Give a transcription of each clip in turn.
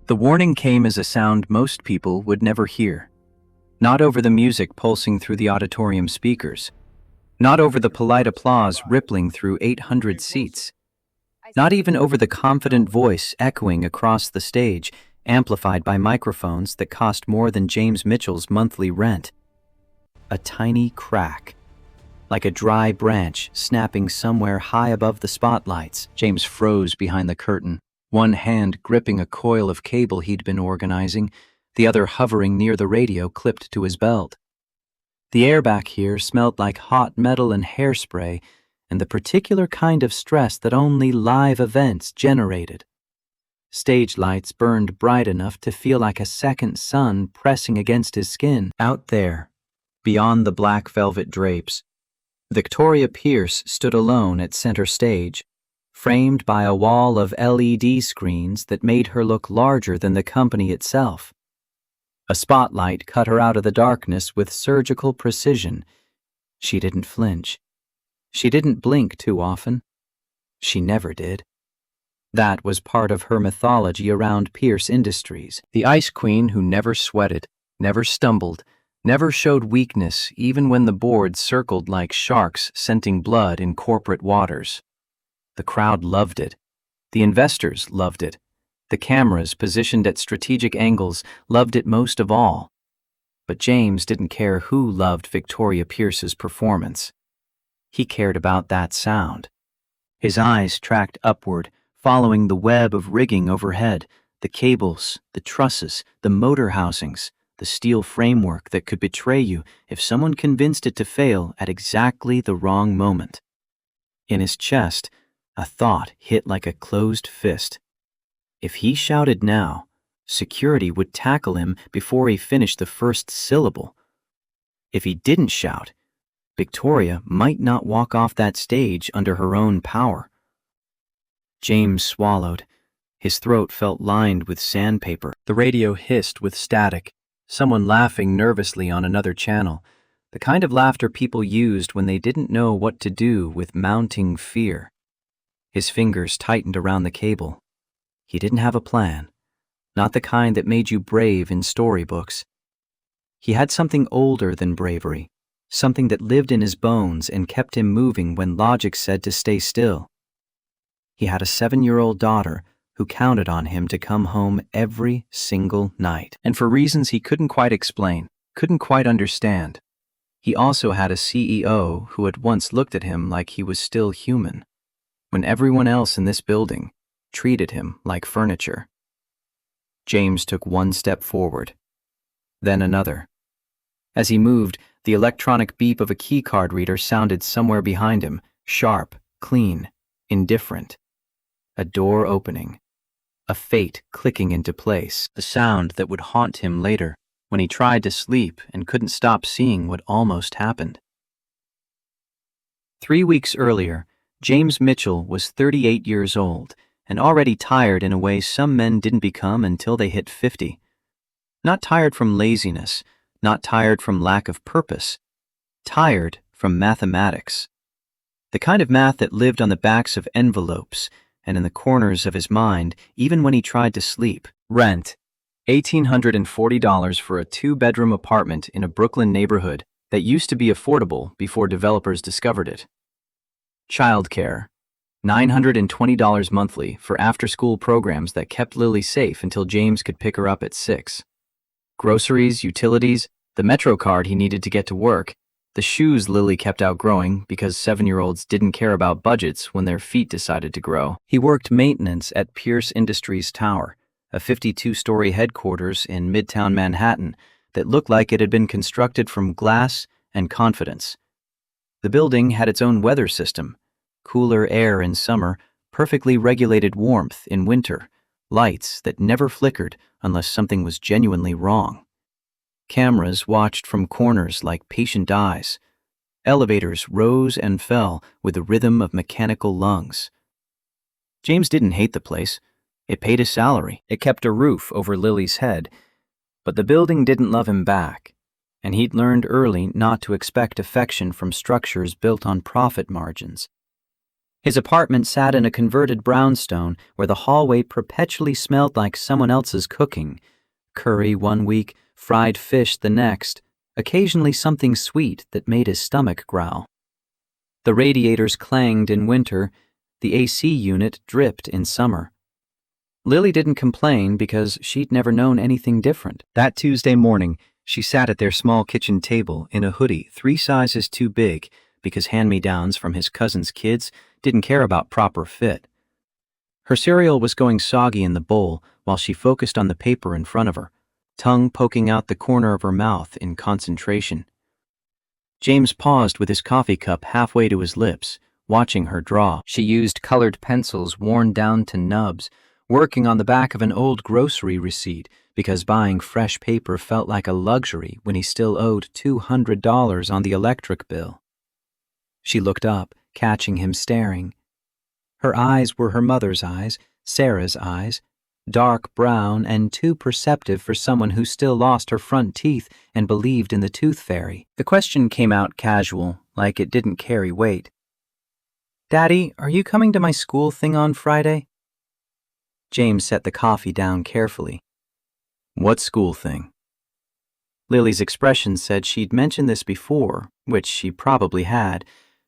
The warning came as a sound most people would never hear. Not over the music pulsing through the auditorium speakers. Not over the polite applause rippling through 800 seats. Not even over the confident voice echoing across the stage, amplified by microphones that cost more than James Mitchell's monthly rent. A tiny crack. Like a dry branch snapping somewhere high above the spotlights. James froze behind the curtain, one hand gripping a coil of cable he'd been organizing, the other hovering near the radio clipped to his belt. The air back here smelled like hot metal and hairspray, and the particular kind of stress that only live events generated. Stage lights burned bright enough to feel like a second sun pressing against his skin. Out there, beyond the black velvet drapes, Victoria Pierce stood alone at center stage, framed by a wall of LED screens that made her look larger than the company itself. A spotlight cut her out of the darkness with surgical precision. She didn't flinch. She didn't blink too often. She never did. That was part of her mythology around Pierce Industries. The Ice Queen who never sweated, never stumbled, never showed weakness even when the board circled like sharks scenting blood in corporate waters. The crowd loved it. The investors loved it. The cameras positioned at strategic angles loved it most of all. But James didn't care who loved Victoria Pierce's performance. He cared about that sound. His eyes tracked upward, following the web of rigging overhead, the cables, the trusses, the motor housings, the steel framework that could betray you if someone convinced it to fail at exactly the wrong moment. In his chest, a thought hit like a closed fist. If he shouted now, security would tackle him before he finished the first syllable. If he didn't shout, Victoria might not walk off that stage under her own power. James swallowed. His throat felt lined with sandpaper. The radio hissed with static, someone laughing nervously on another channel, the kind of laughter people used when they didn't know what to do with mounting fear. His fingers tightened around the cable. He didn't have a plan, not the kind that made you brave in storybooks. He had something older than bravery, something that lived in his bones and kept him moving when logic said to stay still. He had a 7-year-old daughter who counted on him to come home every single night. And for reasons he couldn't quite explain, couldn't quite understand, he also had a CEO who had once looked at him like he was still human, when everyone else in this building treated him like furniture. James took one step forward, then another. As he moved, the electronic beep of a keycard reader sounded somewhere behind him, sharp, clean, indifferent. A door opening. A fate clicking into place, the sound that would haunt him later when he tried to sleep and couldn't stop seeing what almost happened. 3 weeks earlier, James Mitchell was 38 years old and already tired in a way some men didn't become until they hit 50. Not tired from laziness, not tired from lack of purpose, tired from mathematics. The kind of math that lived on the backs of envelopes and in the corners of his mind even when he tried to sleep. Rent, $1,840 for a 2-bedroom apartment in a Brooklyn neighborhood that used to be affordable before developers discovered it. Childcare, $920 monthly for after-school programs that kept Lily safe until James could pick her up at 6. Groceries, utilities, the Metro card he needed to get to work, the shoes Lily kept outgrowing because 7-year-olds didn't care about budgets when their feet decided to grow. He worked maintenance at Pierce Industries Tower, a 52-story headquarters in Midtown Manhattan that looked like it had been constructed from glass and confidence. The building had its own weather system, cooler air in summer, perfectly regulated warmth in winter, lights that never flickered unless something was genuinely wrong. Cameras watched from corners like patient eyes. Elevators rose and fell with the rhythm of mechanical lungs. James didn't hate the place. It paid his salary. It kept a roof over Lily's head. But the building didn't love him back, and he'd learned early not to expect affection from structures built on profit margins. His apartment sat in a converted brownstone where the hallway perpetually smelled like someone else's cooking. Curry one week, fried fish the next, occasionally something sweet that made his stomach growl. The radiators clanged in winter, the AC unit dripped in summer. Lily didn't complain because she'd never known anything different. That Tuesday morning, she sat at their small kitchen table in a hoodie 3 sizes too big because hand-me-downs from his cousin's kids didn't care about proper fit. Her cereal was going soggy in the bowl while she focused on the paper in front of her, tongue poking out the corner of her mouth in concentration. James paused with his coffee cup halfway to his lips, watching her draw. She used colored pencils worn down to nubs, working on the back of an old grocery receipt because buying fresh paper felt like a luxury when he still owed $200 on the electric bill. She looked up, catching him staring. Her eyes were her mother's eyes, Sarah's eyes, dark brown and too perceptive for someone who still lost her front teeth and believed in the tooth fairy. The question came out casual, like it didn't carry weight. "Daddy, are you coming to my school thing on Friday?" James set the coffee down carefully. "What school thing?" Lily's expression said she'd mentioned this before, which she probably had,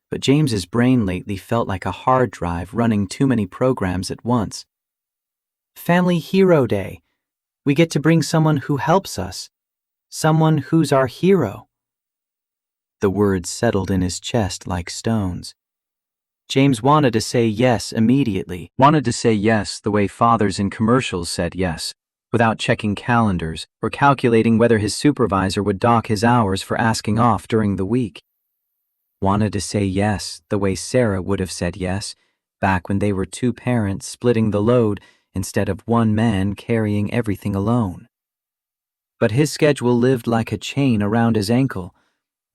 but James's brain lately felt like a hard drive running too many programs at once. "Family Hero Day. We get to bring someone who helps us. Someone who's our hero." The words settled in his chest like stones. James wanted to say yes immediately, wanted to say yes the way fathers in commercials said yes, without checking calendars or calculating whether his supervisor would dock his hours for asking off during the week. Wanted to say yes the way Sarah would have said yes, back when they were 2 parents splitting the load instead of 1 man carrying everything alone. But his schedule lived like a chain around his ankle.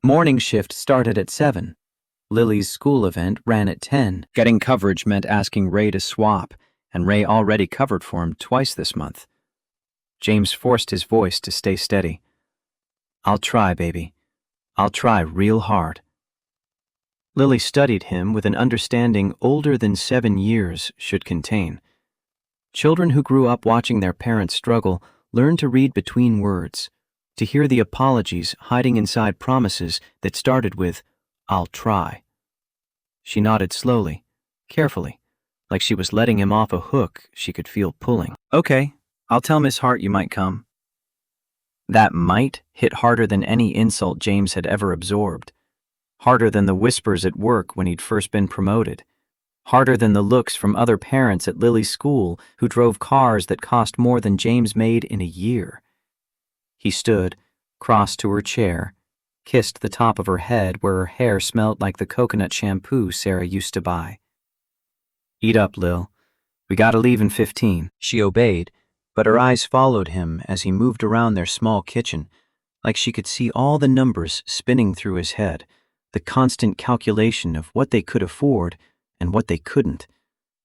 Morning shift started at 7. Lily's school event ran at 10. Getting coverage meant asking Ray to swap, and Ray already covered for him twice this month. James forced his voice to stay steady. "I'll try, baby. I'll try real hard." Lily studied him with an understanding older than 7 years should contain. Children who grew up watching their parents struggle learn to read between words, to hear the apologies hiding inside promises that started with, "I'll try." She nodded slowly, carefully, like she was letting him off a hook she could feel pulling. "Okay, I'll tell Miss Hart you might come." That "might" hit harder than any insult James had ever absorbed. Harder than the whispers at work when he'd first been promoted. Harder than the looks from other parents at Lily's school who drove cars that cost more than James made in a year. He stood, crossed to her chair, kissed the top of her head where her hair smelled like the coconut shampoo Sarah used to buy. "Eat up, Lil. We gotta leave in 15. She obeyed, but her eyes followed him as he moved around their small kitchen, like she could see all the numbers spinning through his head, the constant calculation of what they could afford and what they couldn't,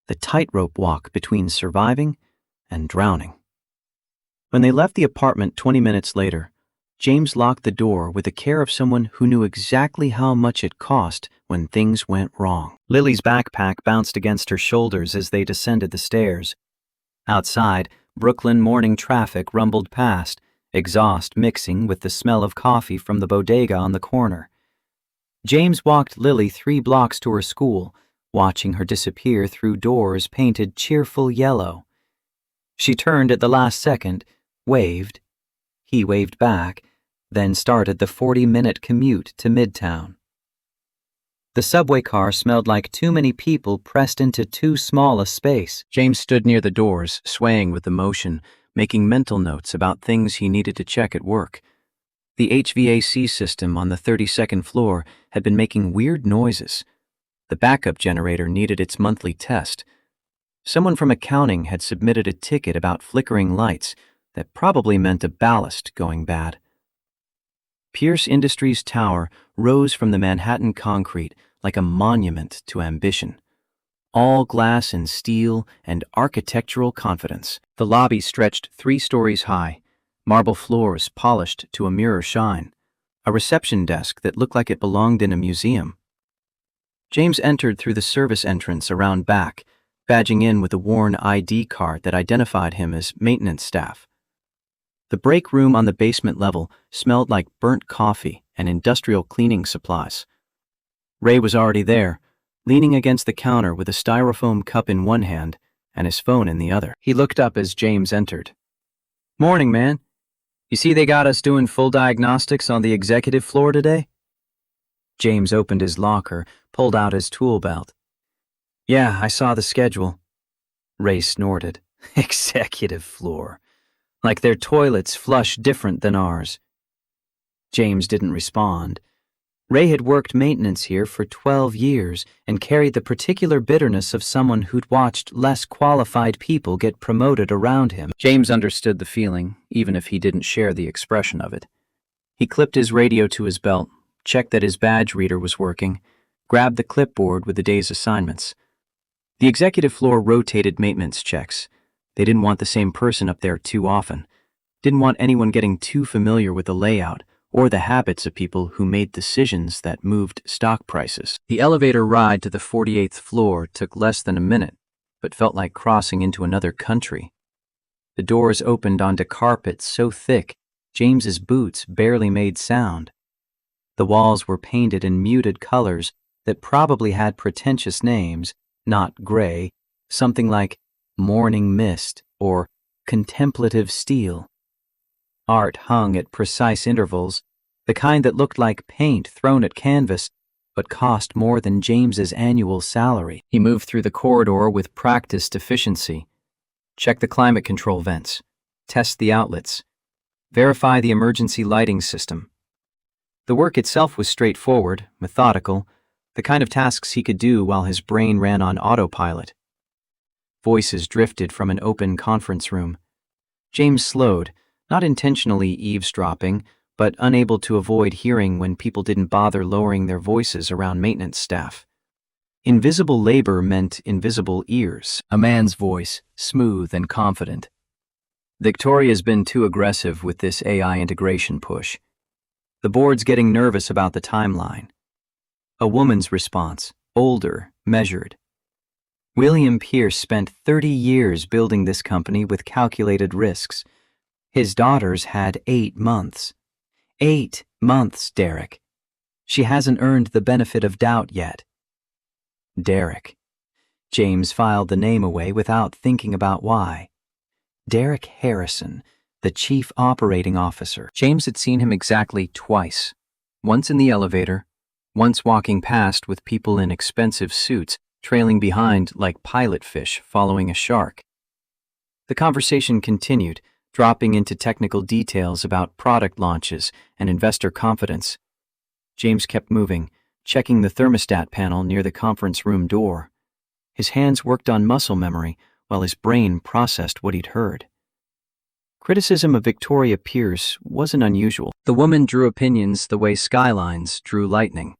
the tightrope walk between surviving and drowning. When they left the apartment 20 minutes later, James locked the door with the care of someone who knew exactly how much it cost when things went wrong. Lily's backpack bounced against her shoulders as they descended the stairs. Outside, Brooklyn morning traffic rumbled past, exhaust mixing with the smell of coffee from the bodega on the corner. James walked Lily 3 blocks to her school, watching her disappear through doors painted cheerful yellow. She turned at the last second, waved. He waved back, then started the 40-minute commute to Midtown. The subway car smelled like too many people pressed into too small a space. James stood near the doors, swaying with the motion, making mental notes about things he needed to check at work. The HVAC system on the 32nd floor had been making weird noises. The backup generator needed its monthly test. Someone from accounting had submitted a ticket about flickering lights that probably meant a ballast going bad. Pierce Industries Tower rose from the Manhattan concrete like a monument to ambition. All glass and steel and architectural confidence. The lobby stretched 3 stories high, marble floors polished to a mirror shine, a reception desk that looked like it belonged in a museum. James entered through the service entrance around back, badging in with a worn ID card that identified him as maintenance staff. The break room on the basement level smelled like burnt coffee and industrial cleaning supplies. Ray was already there, leaning against the counter with a styrofoam cup in one hand and his phone in the other. He looked up as James entered. "Morning, man. You see they got us doing full diagnostics on the executive floor today?" James opened his locker, pulled out his tool belt. "Yeah, I saw the schedule." Ray snorted. "Executive floor. Like their toilets flush different than ours." James didn't respond. Ray had worked maintenance here for 12 years and carried the particular bitterness of someone who'd watched less qualified people get promoted around him. James understood the feeling, even if he didn't share the expression of it. He clipped his radio to his belt, checked that his badge reader was working, grabbed the clipboard with the day's assignments. The executive floor rotated maintenance checks. They didn't want the same person up there too often. Didn't want anyone getting too familiar with the layout or the habits of people who made decisions that moved stock prices. The elevator ride to the 48th floor took less than a minute, but felt like crossing into another country. The doors opened onto carpet so thick, James's boots barely made sound. The walls were painted in muted colors that probably had pretentious names, not gray, something like morning mist or contemplative steel. Art hung at precise intervals, the kind that looked like paint thrown at canvas, but cost more than James's annual salary. He moved through the corridor with practiced efficiency. Check the climate control vents, test the outlets, verify the emergency lighting system. The work itself was straightforward, methodical, the kind of tasks he could do while his brain ran on autopilot. Voices drifted from an open conference room. James slowed, not intentionally eavesdropping, but unable to avoid hearing when people didn't bother lowering their voices around maintenance staff. Invisible labor meant invisible ears. A man's voice, smooth and confident. "Victoria's been too aggressive with this AI integration push. The board's getting nervous about the timeline." A woman's response, older, measured. "William Pierce spent 30 years building this company with calculated risks. His daughters had 8 months. 8 months, Derek. She hasn't earned the benefit of doubt yet." Derek. James filed the name away without thinking about why. Derek Harrison, the chief operating officer. James had seen him exactly twice. Once in the elevator, once walking past with people in expensive suits, trailing behind like pilot fish following a shark. The conversation continued, dropping into technical details about product launches and investor confidence. James kept moving, checking the thermostat panel near the conference room door. His hands worked on muscle memory while his brain processed what he'd heard. Criticism of Victoria Pierce wasn't unusual. The woman drew opinions the way skylines drew lightning.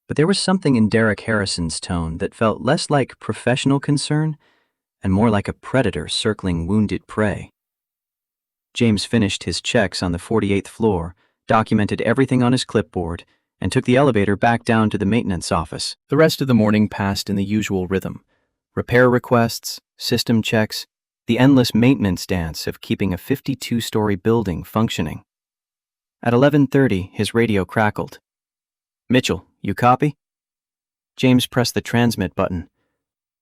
But there was something in Derek Harrison's tone that felt less like professional concern and more like a predator circling wounded prey. James finished his checks on the 48th floor, documented everything on his clipboard, and took the elevator back down to the maintenance office. The rest of the morning passed in the usual rhythm. Repair requests, system checks, the endless maintenance dance of keeping a 52-story building functioning. At 11:30, his radio crackled. "Mitchell, you copy?" James pressed the transmit button.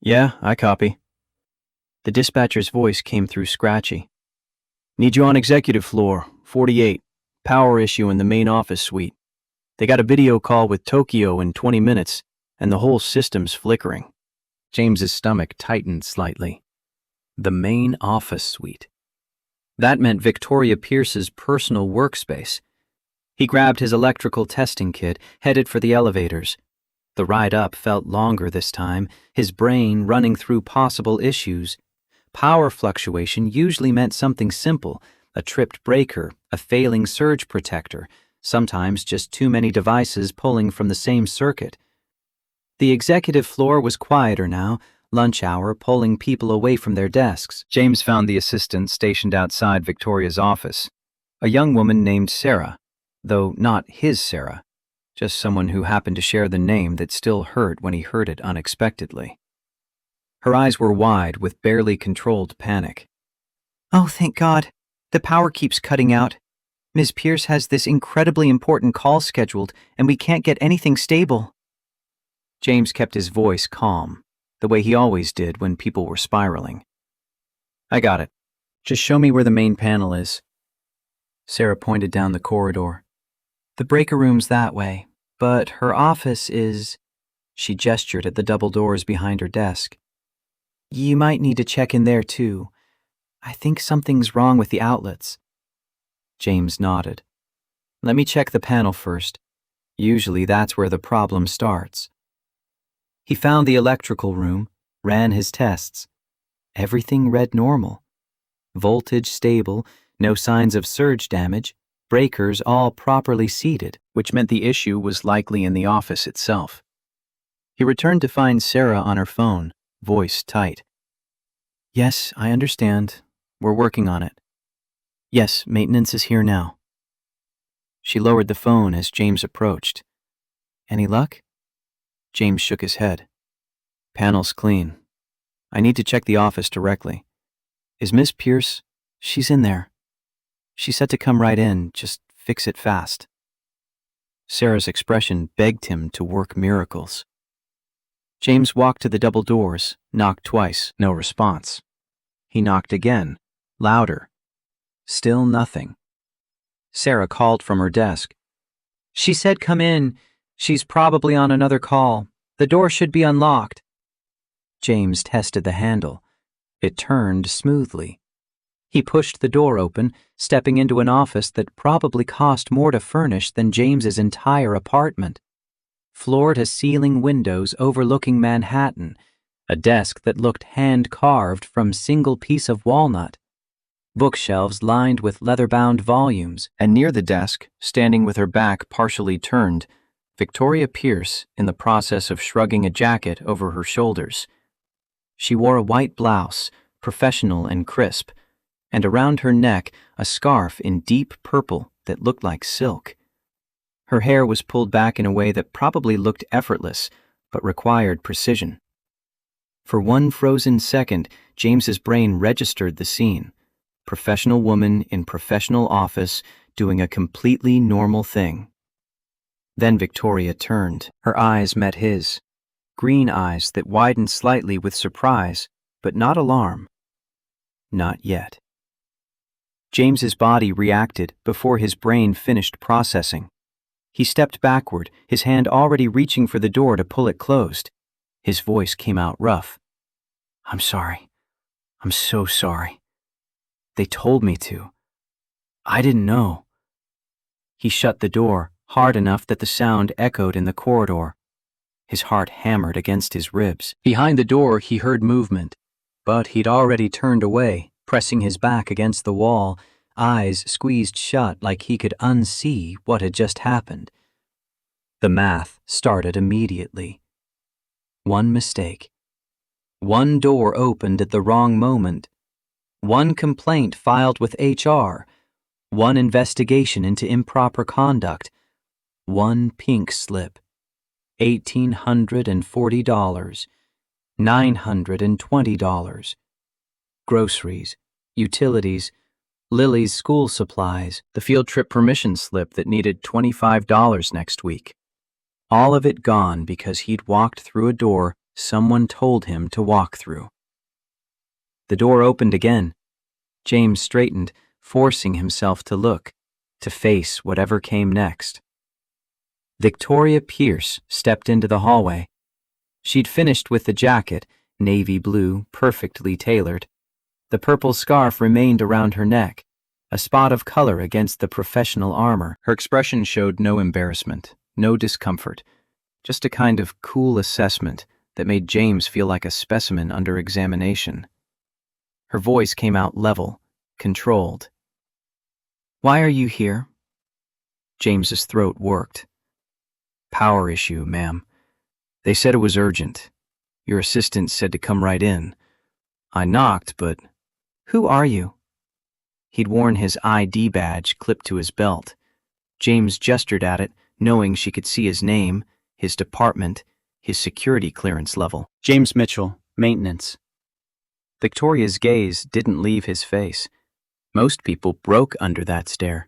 "Yeah, I copy." The dispatcher's voice came through scratchy. "Need you on executive floor, 48. Power issue in the main office suite. They got a video call with Tokyo in 20 minutes, and the whole system's flickering." James's stomach tightened slightly. The main office suite. That meant Victoria Pierce's personal workspace. He grabbed his electrical testing kit, headed for the elevators. The ride up felt longer this time, his brain running through possible issues. Power fluctuation usually meant something simple, a tripped breaker, a failing surge protector, sometimes just too many devices pulling from the same circuit. The executive floor was quieter now, lunch hour pulling people away from their desks. James found the assistant stationed outside Victoria's office, a young woman named Sarah, though not his Sarah. just someone who happened to share the name that still hurt when he heard it unexpectedly. Her eyes were wide with barely controlled panic. "Oh, thank God. The power keeps cutting out. Ms. Pierce has this incredibly important call scheduled, and we can't get anything stable." James kept his voice calm, the way he always did when people were spiraling. "I got it. Just show me where the main panel is." Sarah pointed down the corridor. "The breaker room's that way, but her office is—" She gestured at the double doors behind her desk. "You might need to check in there, too. I think something's wrong with the outlets." James nodded. "Let me check the panel first. Usually that's where the problem starts." He found the electrical room, ran his tests. Everything read normal. Voltage stable, no signs of surge damage, breakers all properly seated, which meant the issue was likely in the office itself. He returned to find Sarah on her phone, voice tight. "Yes, I understand. We're working on it. Yes, maintenance is here now." She lowered the phone as James approached. "Any luck?" James shook his head. "Panel's clean. I need to check the office directly. Is Miss Pierce? She's in there. She said to come right in, just fix it fast." Sarah's expression begged him to work miracles. James walked to the double doors, knocked twice, no response. He knocked again, louder. Still nothing. Sarah called from her desk. "She said come in. She's probably on another call. The door should be unlocked." James tested the handle. It turned smoothly. He pushed the door open, stepping into an office that probably cost more to furnish than James's entire apartment. Floor-to-ceiling windows overlooking Manhattan, a desk that looked hand-carved from single piece of walnut, bookshelves lined with leather-bound volumes, and near the desk, standing with her back partially turned, Victoria Pierce in the process of shrugging a jacket over her shoulders. She wore a white blouse, professional and crisp, and around her neck a scarf in deep purple that looked like silk. Her hair was pulled back in a way that probably looked effortless, but required precision. For one frozen second, James's brain registered the scene. Professional woman in professional office doing a completely normal thing. Then Victoria turned. Her eyes met his. Green eyes that widened slightly with surprise, but not alarm. Not yet. James's body reacted before his brain finished processing. He stepped backward, his hand already reaching for the door to pull it closed. His voice came out rough. "I'm sorry. I'm so sorry. They told me to. I didn't know." He shut the door, hard enough that the sound echoed in the corridor. His heart hammered against his ribs. Behind the door, he heard movement, but he'd already turned away, pressing his back against the wall, eyes squeezed shut like he could unsee what had just happened. The math started immediately. One mistake. One door opened at the wrong moment. One complaint filed with HR. One investigation into improper conduct. One pink slip. $1,840. $920. Groceries, utilities, Lily's school supplies, the field trip permission slip that needed $25 next week. All of it gone because he'd walked through a door someone told him to walk through. The door opened again. James straightened, forcing himself to look, to face whatever came next. Victoria Pierce stepped into the hallway. She'd finished with the jacket, navy blue, perfectly tailored. The purple scarf remained around her neck, a spot of color against the professional armor. Her expression showed no embarrassment, no discomfort, just a kind of cool assessment that made James feel like a specimen under examination. Her voice came out level, controlled. "Why are you here?" James's throat worked. "Power issue, ma'am. They said it was urgent. Your assistant said to come right in. I knocked, but—" "Who are you?" He'd worn his ID badge clipped to his belt. James gestured at it, knowing she could see his name, his department, his security clearance level. James Mitchell, maintenance. Victoria's gaze didn't leave his face. Most people broke under that stare.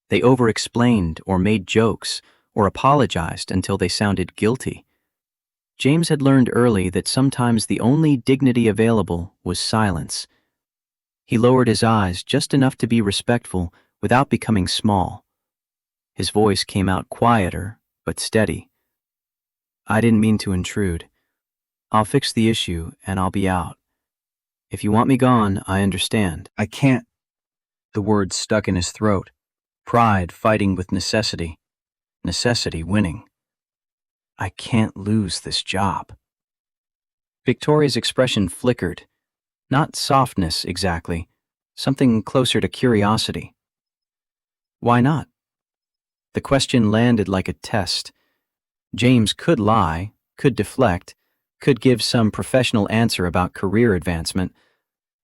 They over-explained or made jokes or apologized until they sounded guilty. James had learned early that sometimes the only dignity available was silence. He lowered his eyes just enough to be respectful without becoming small. His voice came out quieter, but steady. I didn't mean to intrude. I'll fix the issue and I'll be out. If you want me gone, I understand. I can't. The words stuck in his throat. Pride fighting with necessity. Necessity winning. I can't lose this job. Victoria's expression flickered. Not softness exactly, something closer to curiosity. Why not? The question landed like a test. James could lie, could deflect, could give some professional answer about career advancement,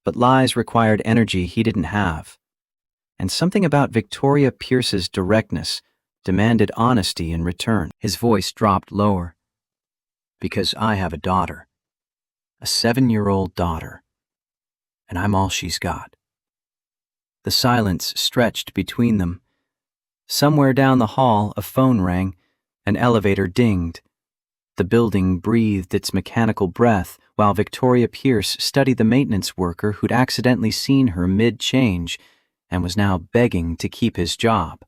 but lies required energy he didn't have. And something about Victoria Pierce's directness demanded honesty in return. His voice dropped lower. Because I have a daughter. A 7-year-old daughter. And I'm all she's got. The silence stretched between them. Somewhere down the hall, a phone rang. An elevator dinged. The building breathed its mechanical breath while Victoria Pierce studied the maintenance worker who'd accidentally seen her mid-change and was now begging to keep his job.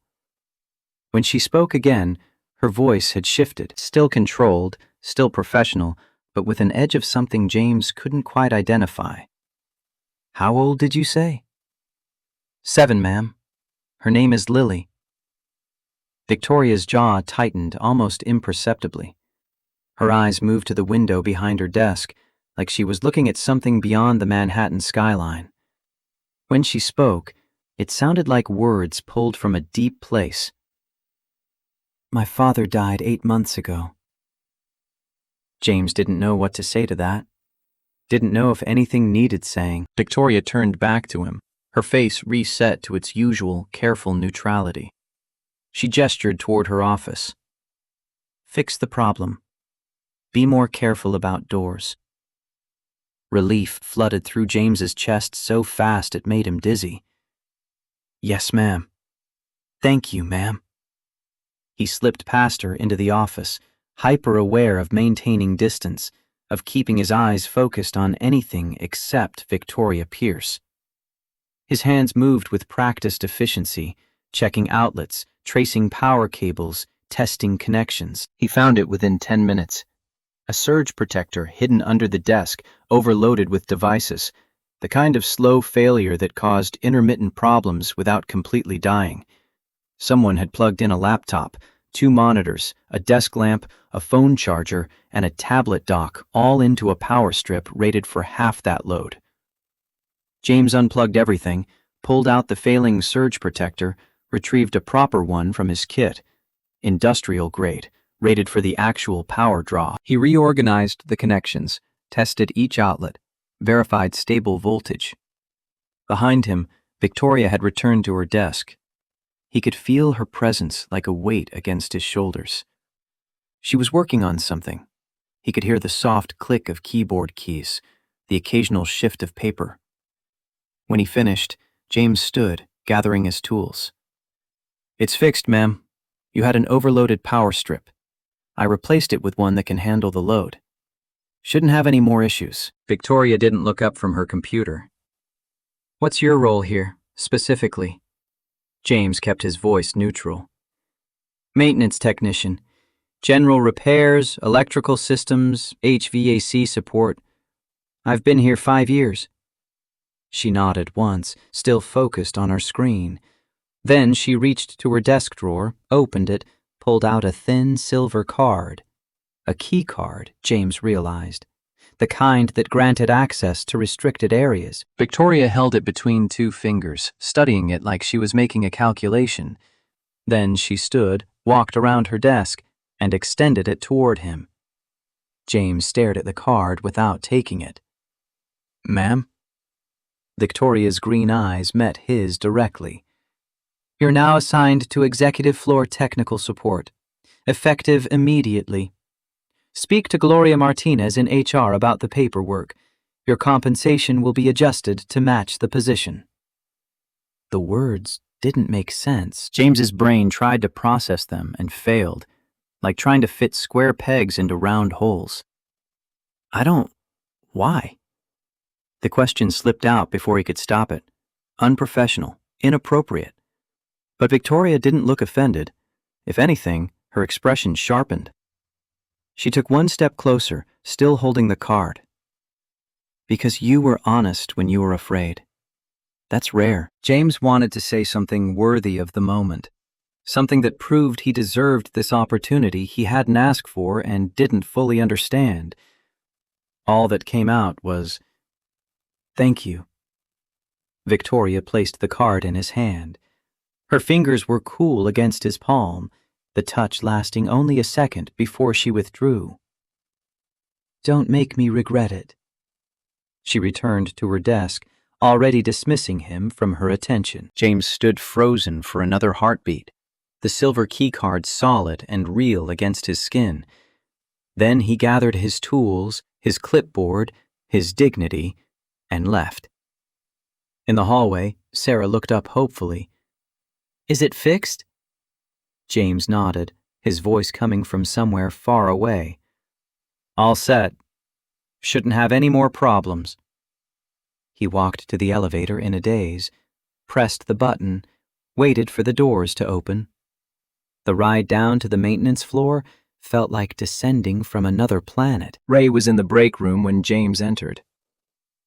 When she spoke again, her voice had shifted, still controlled, still professional, but with an edge of something James couldn't quite identify. How old did you say? 7, ma'am. Her name is Lily. Victoria's jaw tightened almost imperceptibly. Her eyes moved to the window behind her desk, like she was looking at something beyond the Manhattan skyline. When she spoke, it sounded like words pulled from a deep place. My father died 8 months ago. James didn't know what to say to that. Didn't know if anything needed saying. Victoria turned back to him, her face reset to its usual, careful neutrality. She gestured toward her office. Fix the problem. Be more careful about doors. Relief flooded through James's chest so fast it made him dizzy. Yes, ma'am. Thank you, ma'am. He slipped past her into the office, hyper-aware of maintaining distance, of keeping his eyes focused on anything except Victoria Pierce. His hands moved with practiced efficiency, checking outlets, tracing power cables, testing connections. He found it within 10 minutes. A surge protector hidden under the desk, overloaded with devices, the kind of slow failure that caused intermittent problems without completely dying. Someone had plugged in a laptop, 2 monitors, a desk lamp, a phone charger, and a tablet dock all into a power strip rated for half that load. James unplugged everything, pulled out the failing surge protector, retrieved a proper one from his kit, industrial grade, rated for the actual power draw. He reorganized the connections, tested each outlet, verified stable voltage. Behind him, Victoria had returned to her desk. He could feel her presence like a weight against his shoulders. She was working on something. He could hear the soft click of keyboard keys, the occasional shift of paper. When he finished, James stood, gathering his tools. It's fixed, ma'am. You had an overloaded power strip. I replaced it with one that can handle the load. Shouldn't have any more issues. Victoria didn't look up from her computer. What's your role here, specifically? James kept his voice neutral. Maintenance technician. General repairs, electrical systems, HVAC support. I've been here 5 years. She nodded once, still focused on her screen. Then she reached to her desk drawer, opened it, pulled out a thin silver card. A key card, James realized. The kind that granted access to restricted areas. Victoria held it between 2 fingers, studying it like she was making a calculation. Then she stood, walked around her desk, and extended it toward him. James stared at the card without taking it. Ma'am? Victoria's green eyes met his directly. You're now assigned to executive floor technical support. Effective immediately. Speak to Gloria Martinez in HR about the paperwork. Your compensation will be adjusted to match the position. The words didn't make sense. James's brain tried to process them and failed, like trying to fit square pegs into round holes. Why? The question slipped out before he could stop it. Unprofessional, inappropriate. But Victoria didn't look offended. If anything, her expression sharpened. She took one step closer, still holding the card. Because you were honest when you were afraid. That's rare. James wanted to say something worthy of the moment. Something that proved he deserved this opportunity he hadn't asked for and didn't fully understand. All that came out was, "Thank you." Victoria placed the card in his hand. Her fingers were cool against his palm, the touch lasting only a second before she withdrew. "Don't make me regret it." She returned to her desk, already dismissing him from her attention. James stood frozen for another heartbeat, the silver keycard solid and real against his skin. Then he gathered his tools, his clipboard, his dignity, and left. In the hallway, Sarah looked up hopefully. "Is it fixed?" James nodded, his voice coming from somewhere far away. "All set. Shouldn't have any more problems." He walked to the elevator in a daze, pressed the button, waited for the doors to open. The ride down to the maintenance floor felt like descending from another planet. Ray was in the break room when James entered.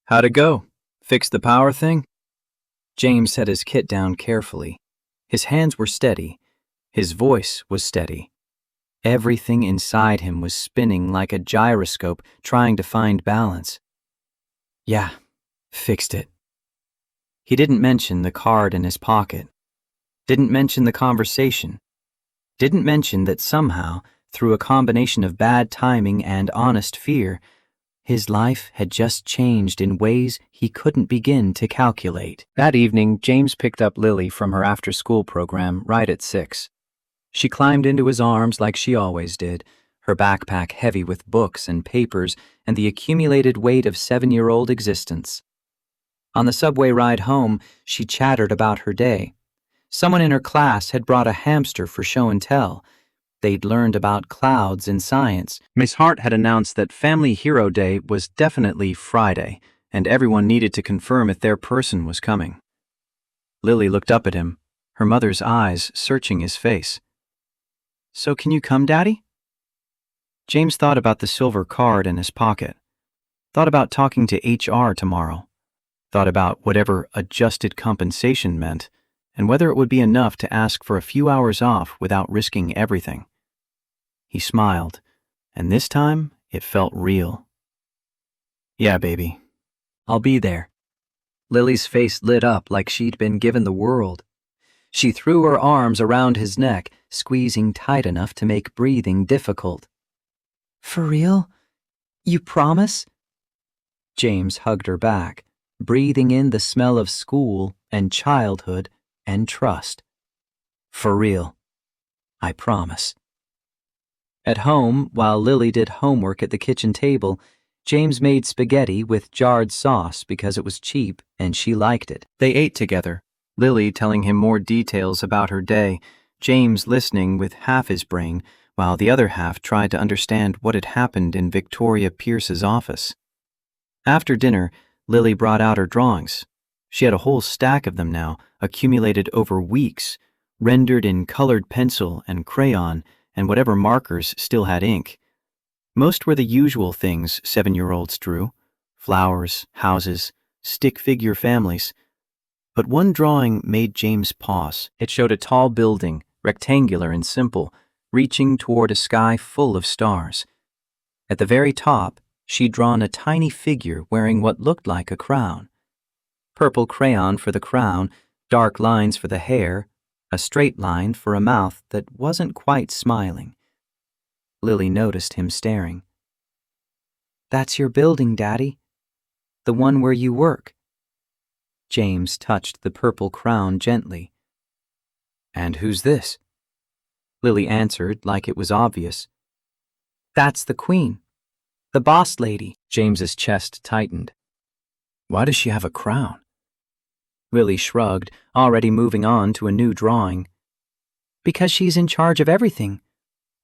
"How'd it go? Fix the power thing?" James set his kit down carefully. His hands were steady. His voice was steady. Everything inside him was spinning like a gyroscope trying to find balance. "Yeah, fixed it." He didn't mention the card in his pocket. Didn't mention the conversation. Didn't mention that somehow, through a combination of bad timing and honest fear, his life had just changed in ways he couldn't begin to calculate. That evening, James picked up Lily from her after-school program right at 6. She climbed into his arms like she always did, her backpack heavy with books and papers and the accumulated weight of 7-year-old existence. On the subway ride home, she chattered about her day. Someone in her class had brought a hamster for show and tell. They'd learned about clouds in science. Miss Hart had announced that Family Hero Day was definitely Friday, and everyone needed to confirm if their person was coming. Lily looked up at him, her mother's eyes searching his face. "So can you come, Daddy?" James thought about the silver card in his pocket. Thought about talking to HR tomorrow. Thought about whatever adjusted compensation meant, and whether it would be enough to ask for a few hours off without risking everything. He smiled, and this time it felt real. "Yeah, baby. I'll be there." Lily's face lit up like she'd been given the world. She threw her arms around his neck, squeezing tight enough to make breathing difficult. "For real? You promise?" James hugged her back, breathing in the smell of school and childhood and trust. "For real. I promise." At home, while Lily did homework at the kitchen table, James made spaghetti with jarred sauce because it was cheap and she liked it. They ate together, Lily telling him more details about her day, James listening with half his brain, while the other half tried to understand what had happened in Victoria Pierce's office. After dinner, Lily brought out her drawings. She had a whole stack of them now, accumulated over weeks, rendered in colored pencil and crayon and whatever markers still had ink. Most were the usual things 7-year-olds drew: flowers, houses, stick figure families. But one drawing made James pause. It showed a tall building, rectangular and simple, reaching toward a sky full of stars. At the very top, she'd drawn a tiny figure wearing what looked like a crown. Purple crayon for the crown, dark lines for the hair, a straight line for a mouth that wasn't quite smiling. Lily noticed him staring. "That's your building, Daddy. The one where you work." James touched the purple crown gently. "And who's this?" Lily answered like it was obvious. That's the queen. The boss lady. James's chest tightened. Why does she have a crown? Lily shrugged, already moving on to a new drawing. Because she's in charge of everything,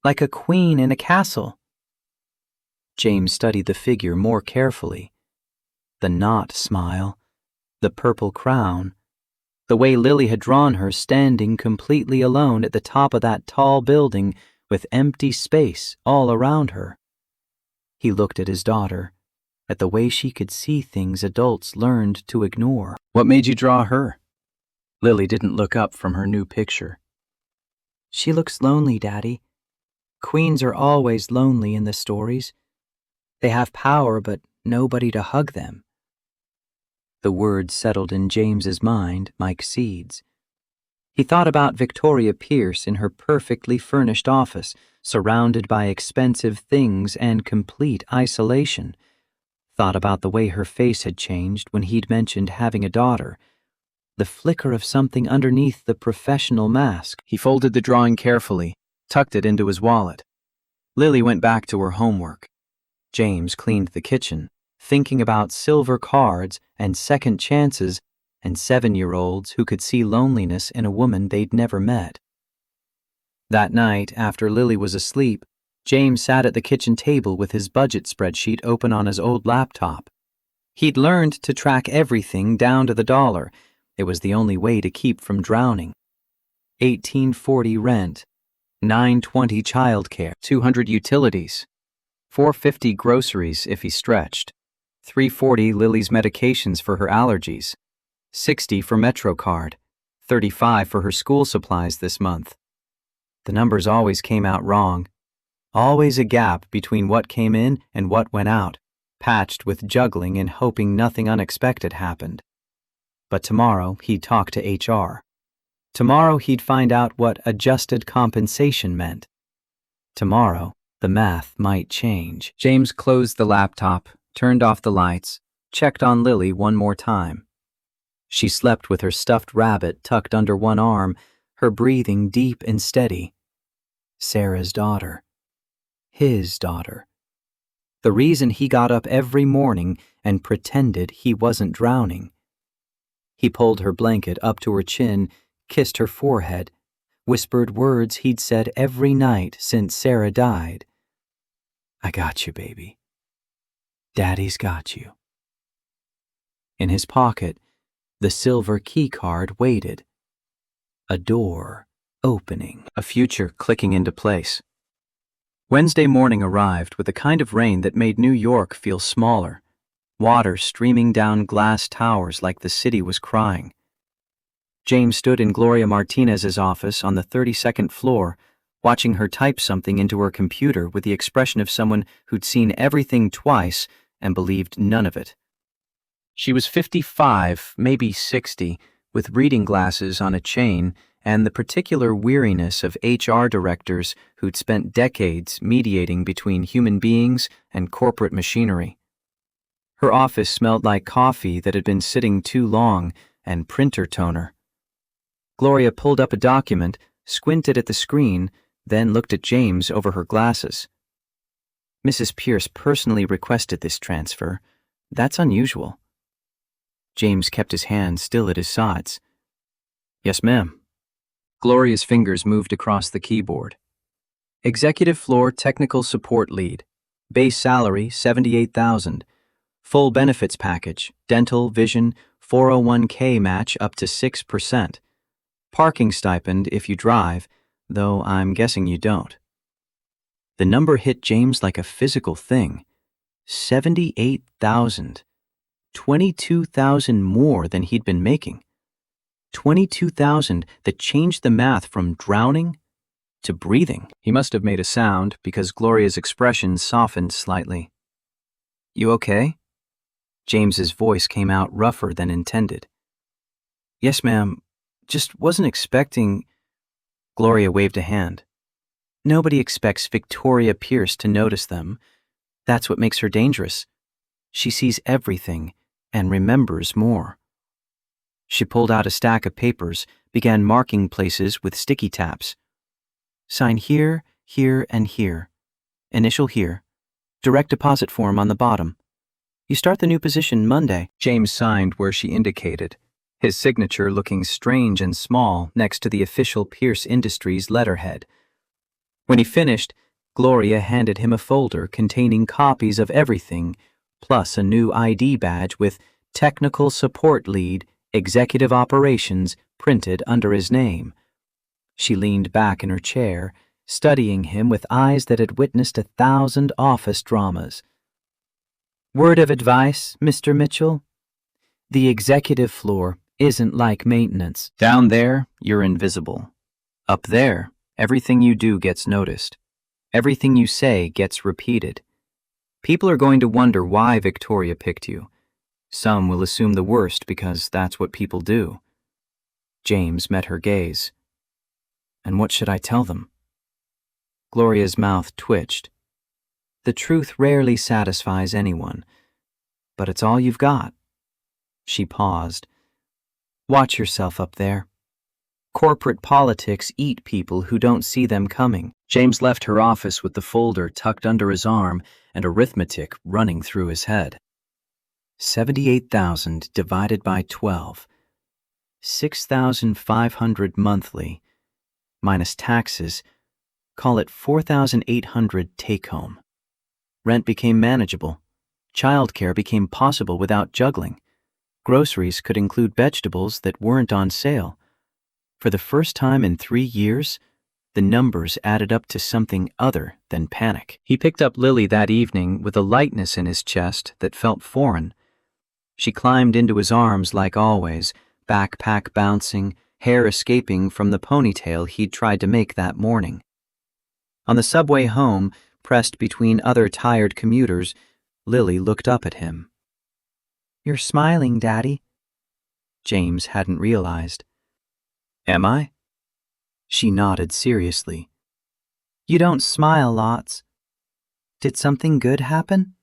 like a queen in a castle. James studied the figure more carefully. The knot smile, the purple crown, the way Lily had drawn her standing completely alone at the top of that tall building with empty space all around her. He looked at his daughter, at the way she could see things adults learned to ignore. What made you draw her? Lily didn't look up from her new picture. She looks lonely, Daddy. Queens are always lonely in the stories. They have power, but nobody to hug them. The words settled in James's mind like seeds. He thought about Victoria Pierce in her perfectly furnished office, surrounded by expensive things and complete isolation. Thought about the way her face had changed when he'd mentioned having a daughter. The flicker of something underneath the professional mask. He folded the drawing carefully, tucked it into his wallet. Lily went back to her homework. James cleaned the kitchen, thinking about silver cards and second chances and 7-year-olds who could see loneliness in a woman they'd never met. That night, after Lily was asleep, James sat at the kitchen table with his budget spreadsheet open on his old laptop. He'd learned to track everything down to the dollar. It was the only way to keep from drowning. $18.40 rent, $9.20 childcare, $200 utilities, $4.50 groceries if he stretched, $3.40 Lily's medications for her allergies, $60 for MetroCard, $35 for her school supplies this month. The numbers always came out wrong. Always a gap between what came in and what went out, patched with juggling and hoping nothing unexpected happened. But tomorrow he'd talk to HR. Tomorrow he'd find out what adjusted compensation meant. Tomorrow, the math might change. James closed the laptop, turned off the lights, checked on Lily one more time. She slept with her stuffed rabbit tucked under one arm, her breathing deep and steady. Sarah's daughter. His daughter. The reason he got up every morning and pretended he wasn't drowning. He pulled her blanket up to her chin, kissed her forehead, whispered words he'd said every night since Sarah died. I got you, baby. Daddy's got you. In his pocket, the silver key card waited. A door opening, a future clicking into place. Wednesday morning arrived with a kind of rain that made New York feel smaller, water streaming down glass towers like the city was crying. James stood in Gloria Martinez's office on the 32nd floor, watching her type something into her computer with the expression of someone who'd seen everything twice and believed none of it. She was 55, maybe 60, with reading glasses on a chain and the particular weariness of HR directors who'd spent decades mediating between human beings and corporate machinery. Her office smelled like coffee that had been sitting too long and printer toner. Gloria pulled up a document, squinted at the screen, then looked at James over her glasses. Mrs. Pierce personally requested this transfer. That's unusual. James kept his hand still at his sides. Yes, ma'am. Gloria's fingers moved across the keyboard. Executive floor technical support lead. Base salary $78,000. Full benefits package, dental, vision, 401k match up to 6%. Parking stipend if you drive, though I'm guessing you don't. The number hit James like a physical thing. 78,000. 22,000 more than he'd been making. 22,000 that changed the math from drowning to breathing. He must have made a sound because Gloria's expression softened slightly. You okay? James's voice came out rougher than intended. Yes, ma'am. Just wasn't expecting... Gloria waved a hand. Nobody expects Victoria Pierce to notice them. That's what makes her dangerous. She sees everything and remembers more. She pulled out a stack of papers, began marking places with sticky taps. Sign here, here, and here. Initial here. Direct deposit form on the bottom. You start the new position Monday. James signed where she indicated, his signature looking strange and small next to the official Pierce Industries letterhead. When he finished, Gloria handed him a folder containing copies of everything, plus a new ID badge with Technical Support Lead, Executive Operations printed under his name. She leaned back in her chair, studying him with eyes that had witnessed 1,000 office dramas. Word of advice, Mr. Mitchell? The executive floor isn't like maintenance. Down there, you're invisible. Up there, everything you do gets noticed. Everything you say gets repeated. People are going to wonder why Victoria picked you. Some will assume the worst because that's what people do. James met her gaze. And what should I tell them? Gloria's mouth twitched. The truth rarely satisfies anyone, but it's all you've got. She paused. Watch yourself up there. Corporate politics eat people who don't see them coming. James left her office with the folder tucked under his arm and arithmetic running through his head. 78,000 divided by 12. 6,500 monthly. Minus taxes, call it 4,800 take-home. Rent became manageable. Childcare became possible without juggling. Groceries could include vegetables that weren't on sale. For the first time in 3 years, the numbers added up to something other than panic. He picked up Lily that evening with a lightness in his chest that felt foreign. She climbed into his arms like always, backpack bouncing, hair escaping from the ponytail he'd tried to make that morning. On the subway home, pressed between other tired commuters, Lily looked up at him. You're smiling, Daddy. James hadn't realized. Am I? She nodded seriously. You don't smile lots. Did something good happen?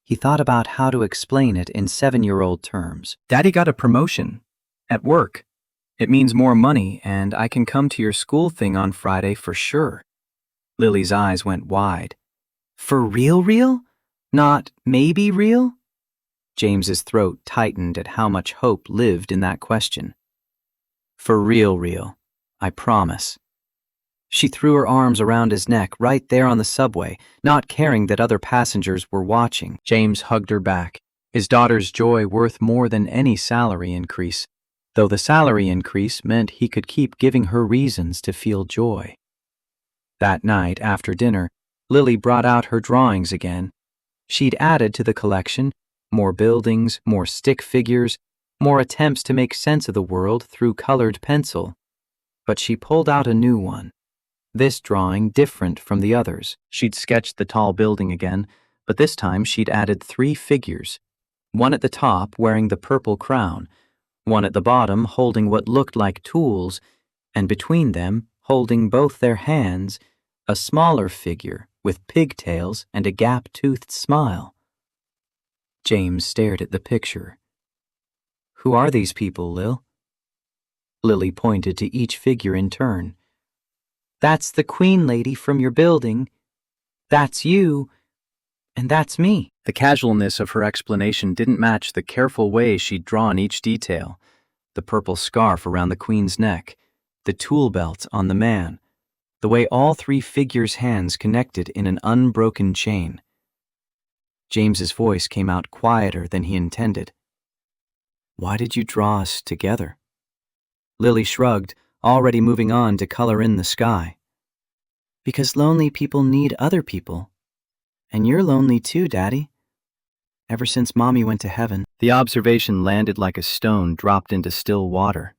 He thought about how to explain it in 7-year-old terms. Daddy got a promotion. At work. It means more money, and I can come to your school thing on Friday for sure. Lily's eyes went wide. For real, real? Not maybe real? James's throat tightened at how much hope lived in that question. For real, real. I promise. She threw her arms around his neck right there on the subway, not caring that other passengers were watching. James hugged her back, his daughter's joy worth more than any salary increase, though the salary increase meant he could keep giving her reasons to feel joy. That night, after dinner, Lily brought out her drawings again. She'd added to the collection more buildings, more stick figures, more attempts to make sense of the world through colored pencil. But she pulled out a new one. This drawing different from the others. She'd sketched the tall building again, but this time she'd added 3 figures. One at the top wearing the purple crown, one at the bottom holding what looked like tools, and between them, holding both their hands, a smaller figure with pigtails and a gap-toothed smile. James stared at the picture. Who are these people, Lil? Lily pointed to each figure in turn. That's the queen lady from your building. That's you. And that's me. The casualness of her explanation didn't match the careful way she'd drawn each detail. The purple scarf around the queen's neck, the tool belt on the man, the way all 3 figures' hands connected in an unbroken chain. James's voice came out quieter than he intended. Why did you draw us together? Lily shrugged, already moving on to color in the sky. Because lonely people need other people. And you're lonely too, Daddy. Ever since Mommy went to heaven. The observation landed like a stone dropped into still water.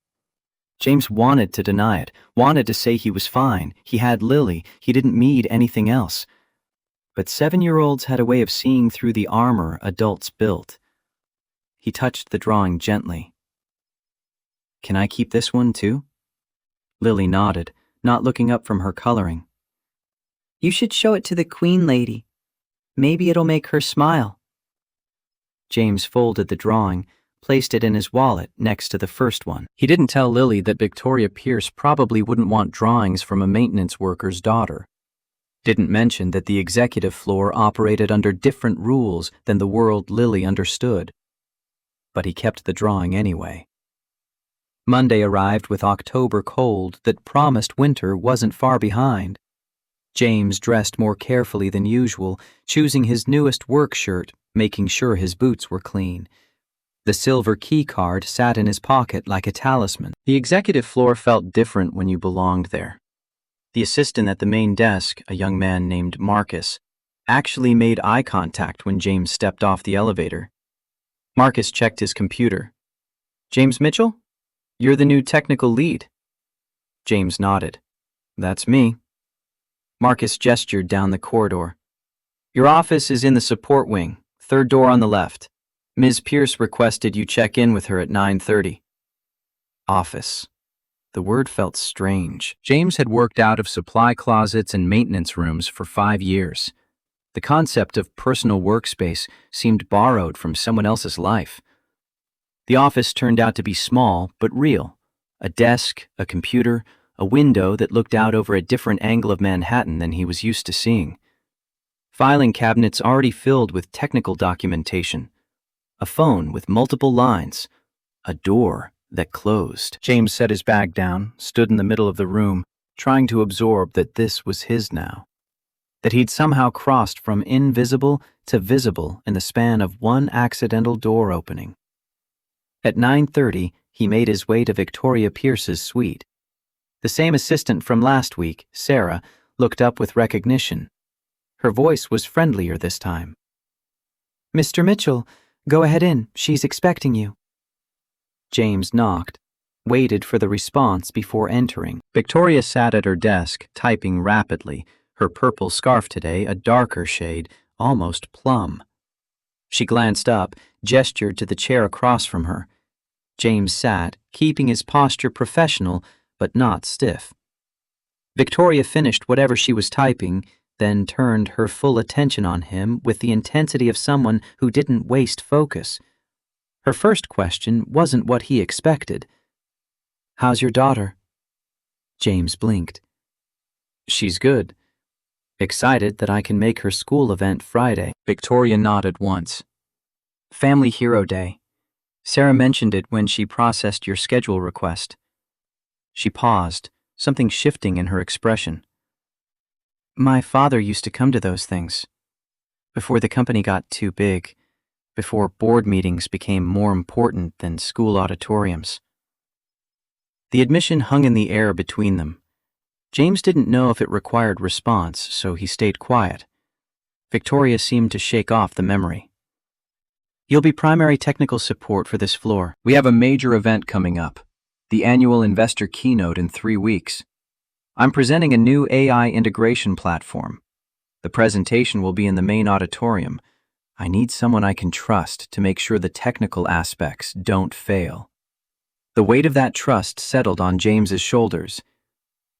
James wanted to deny it, wanted to say he was fine, he had Lily, he didn't need anything else. But 7-year-olds had a way of seeing through the armor adults built. He touched the drawing gently. Can I keep this one too? Lily nodded, not looking up from her coloring. You should show it to the queen lady. Maybe it'll make her smile. James folded the drawing, placed it in his wallet next to the first one. He didn't tell Lily that Victoria Pierce probably wouldn't want drawings from a maintenance worker's daughter. Didn't mention that the executive floor operated under different rules than the world Lily understood. But he kept the drawing anyway. Monday arrived with October cold that promised winter wasn't far behind. James dressed more carefully than usual, choosing his newest work shirt, making sure his boots were clean. The silver key card sat in his pocket like a talisman. The executive floor felt different when you belonged there. The assistant at the main desk, a young man named Marcus, actually made eye contact when James stepped off the elevator. Marcus checked his computer. "James Mitchell? You're the new technical lead." James nodded. "That's me." Marcus gestured down the corridor. "Your office is in the support wing, third door on the left. Ms. Pierce requested you check in with her at 9:30. Office. The word felt strange. James had worked out of supply closets and maintenance rooms for 5 years. The concept of personal workspace seemed borrowed from someone else's life. The office turned out to be small but real. A desk, a computer, a window that looked out over a different angle of Manhattan than he was used to seeing. Filing cabinets already filled with technical documentation. A phone with multiple lines. A door that closed. James set his bag down, stood in the middle of the room, trying to absorb that this was his now. That he'd somehow crossed from invisible to visible in the span of one accidental door opening. At 9:30, he made his way to Victoria Pierce's suite. The same assistant from last week, Sarah, looked up with recognition. Her voice was friendlier this time. "Mr. Mitchell, go ahead in. She's expecting you." James knocked, waited for the response before entering. Victoria sat at her desk, typing rapidly, her purple scarf today a darker shade, almost plum. She glanced up, gestured to the chair across from her. James sat, keeping his posture professional, but not stiff. Victoria finished whatever she was typing, then turned her full attention on him with the intensity of someone who didn't waste focus. Her first question wasn't what he expected. "How's your daughter?" James blinked. "She's good. Excited that I can make her school event Friday." Victoria nodded once. "Family Hero Day. Sarah mentioned it when she processed your schedule request." She paused, something shifting in her expression. "My father used to come to those things. Before the company got too big, before board meetings became more important than school auditoriums." The admission hung in the air between them. James didn't know if it required response, so he stayed quiet. Victoria seemed to shake off the memory. "You'll be primary technical support for this floor. We have a major event coming up, the annual investor keynote in 3 weeks. I'm presenting a new AI integration platform. The presentation will be in the main auditorium. I need someone I can trust to make sure the technical aspects don't fail." The weight of that trust settled on James's shoulders.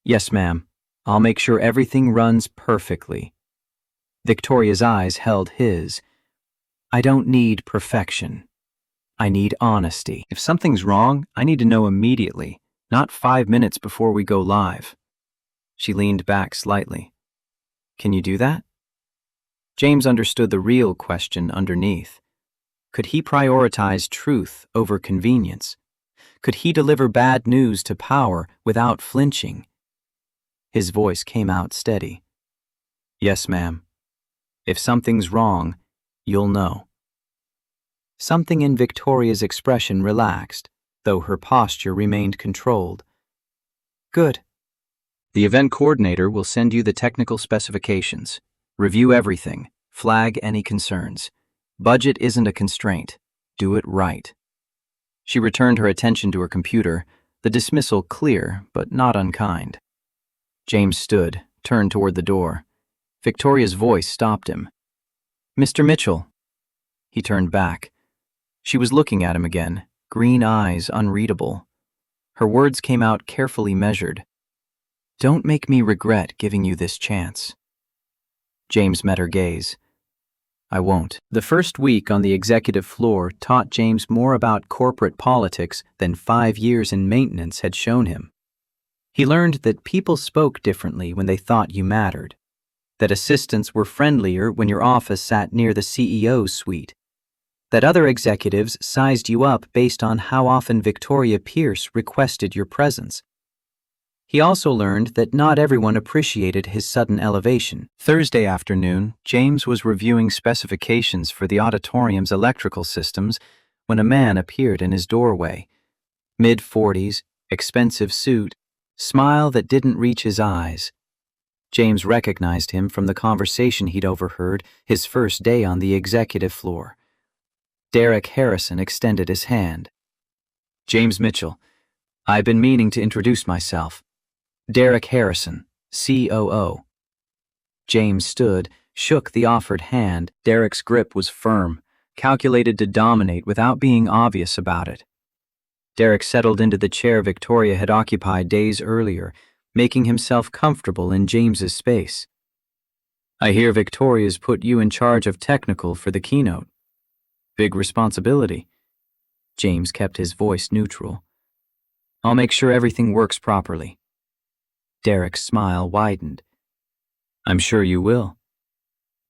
"Yes, ma'am. I'll make sure everything runs perfectly." Victoria's eyes held his. "I don't need perfection. I need honesty. If something's wrong, I need to know immediately, not 5 minutes before we go live." She leaned back slightly. "Can you do that?" James understood the real question underneath. Could he prioritize truth over convenience? Could he deliver bad news to power without flinching? His voice came out steady. "Yes, ma'am. If something's wrong, you'll know." Something in Victoria's expression relaxed, though her posture remained controlled. "Good." "The event coordinator will send you the technical specifications. Review everything. Flag any concerns. Budget isn't a constraint. Do it right." She returned her attention to her computer, the dismissal clear but not unkind. James stood, turned toward the door. Victoria's voice stopped him. "Mr. Mitchell." He turned back. She was looking at him again, green eyes unreadable. Her words came out carefully measured. "Don't make me regret giving you this chance." James met her gaze. I won't. The first week on the executive floor taught James more about corporate politics than 5 years in maintenance had shown him. He learned that people spoke differently when they thought you mattered, that assistants were friendlier when your office sat near the CEO's suite, that other executives sized you up based on how often Victoria Pierce requested your presence. He also learned that not everyone appreciated his sudden elevation. Thursday afternoon, James was reviewing specifications for the auditorium's electrical systems when a man appeared in his doorway. Mid-40s, expensive suit, smile that didn't reach his eyes. James recognized him from the conversation he'd overheard his first day on the executive floor. Derek Harrison extended his hand. "James Mitchell, I've been meaning to introduce myself. Derek Harrison, COO. James stood, shook the offered hand. Derek's grip was firm, calculated to dominate without being obvious about it. Derek settled into the chair Victoria had occupied days earlier, making himself comfortable in James's space. "I hear Victoria's put you in charge of technical for the keynote. Big responsibility." James kept his voice neutral. "I'll make sure everything works properly." Derek's smile widened. "I'm sure you will.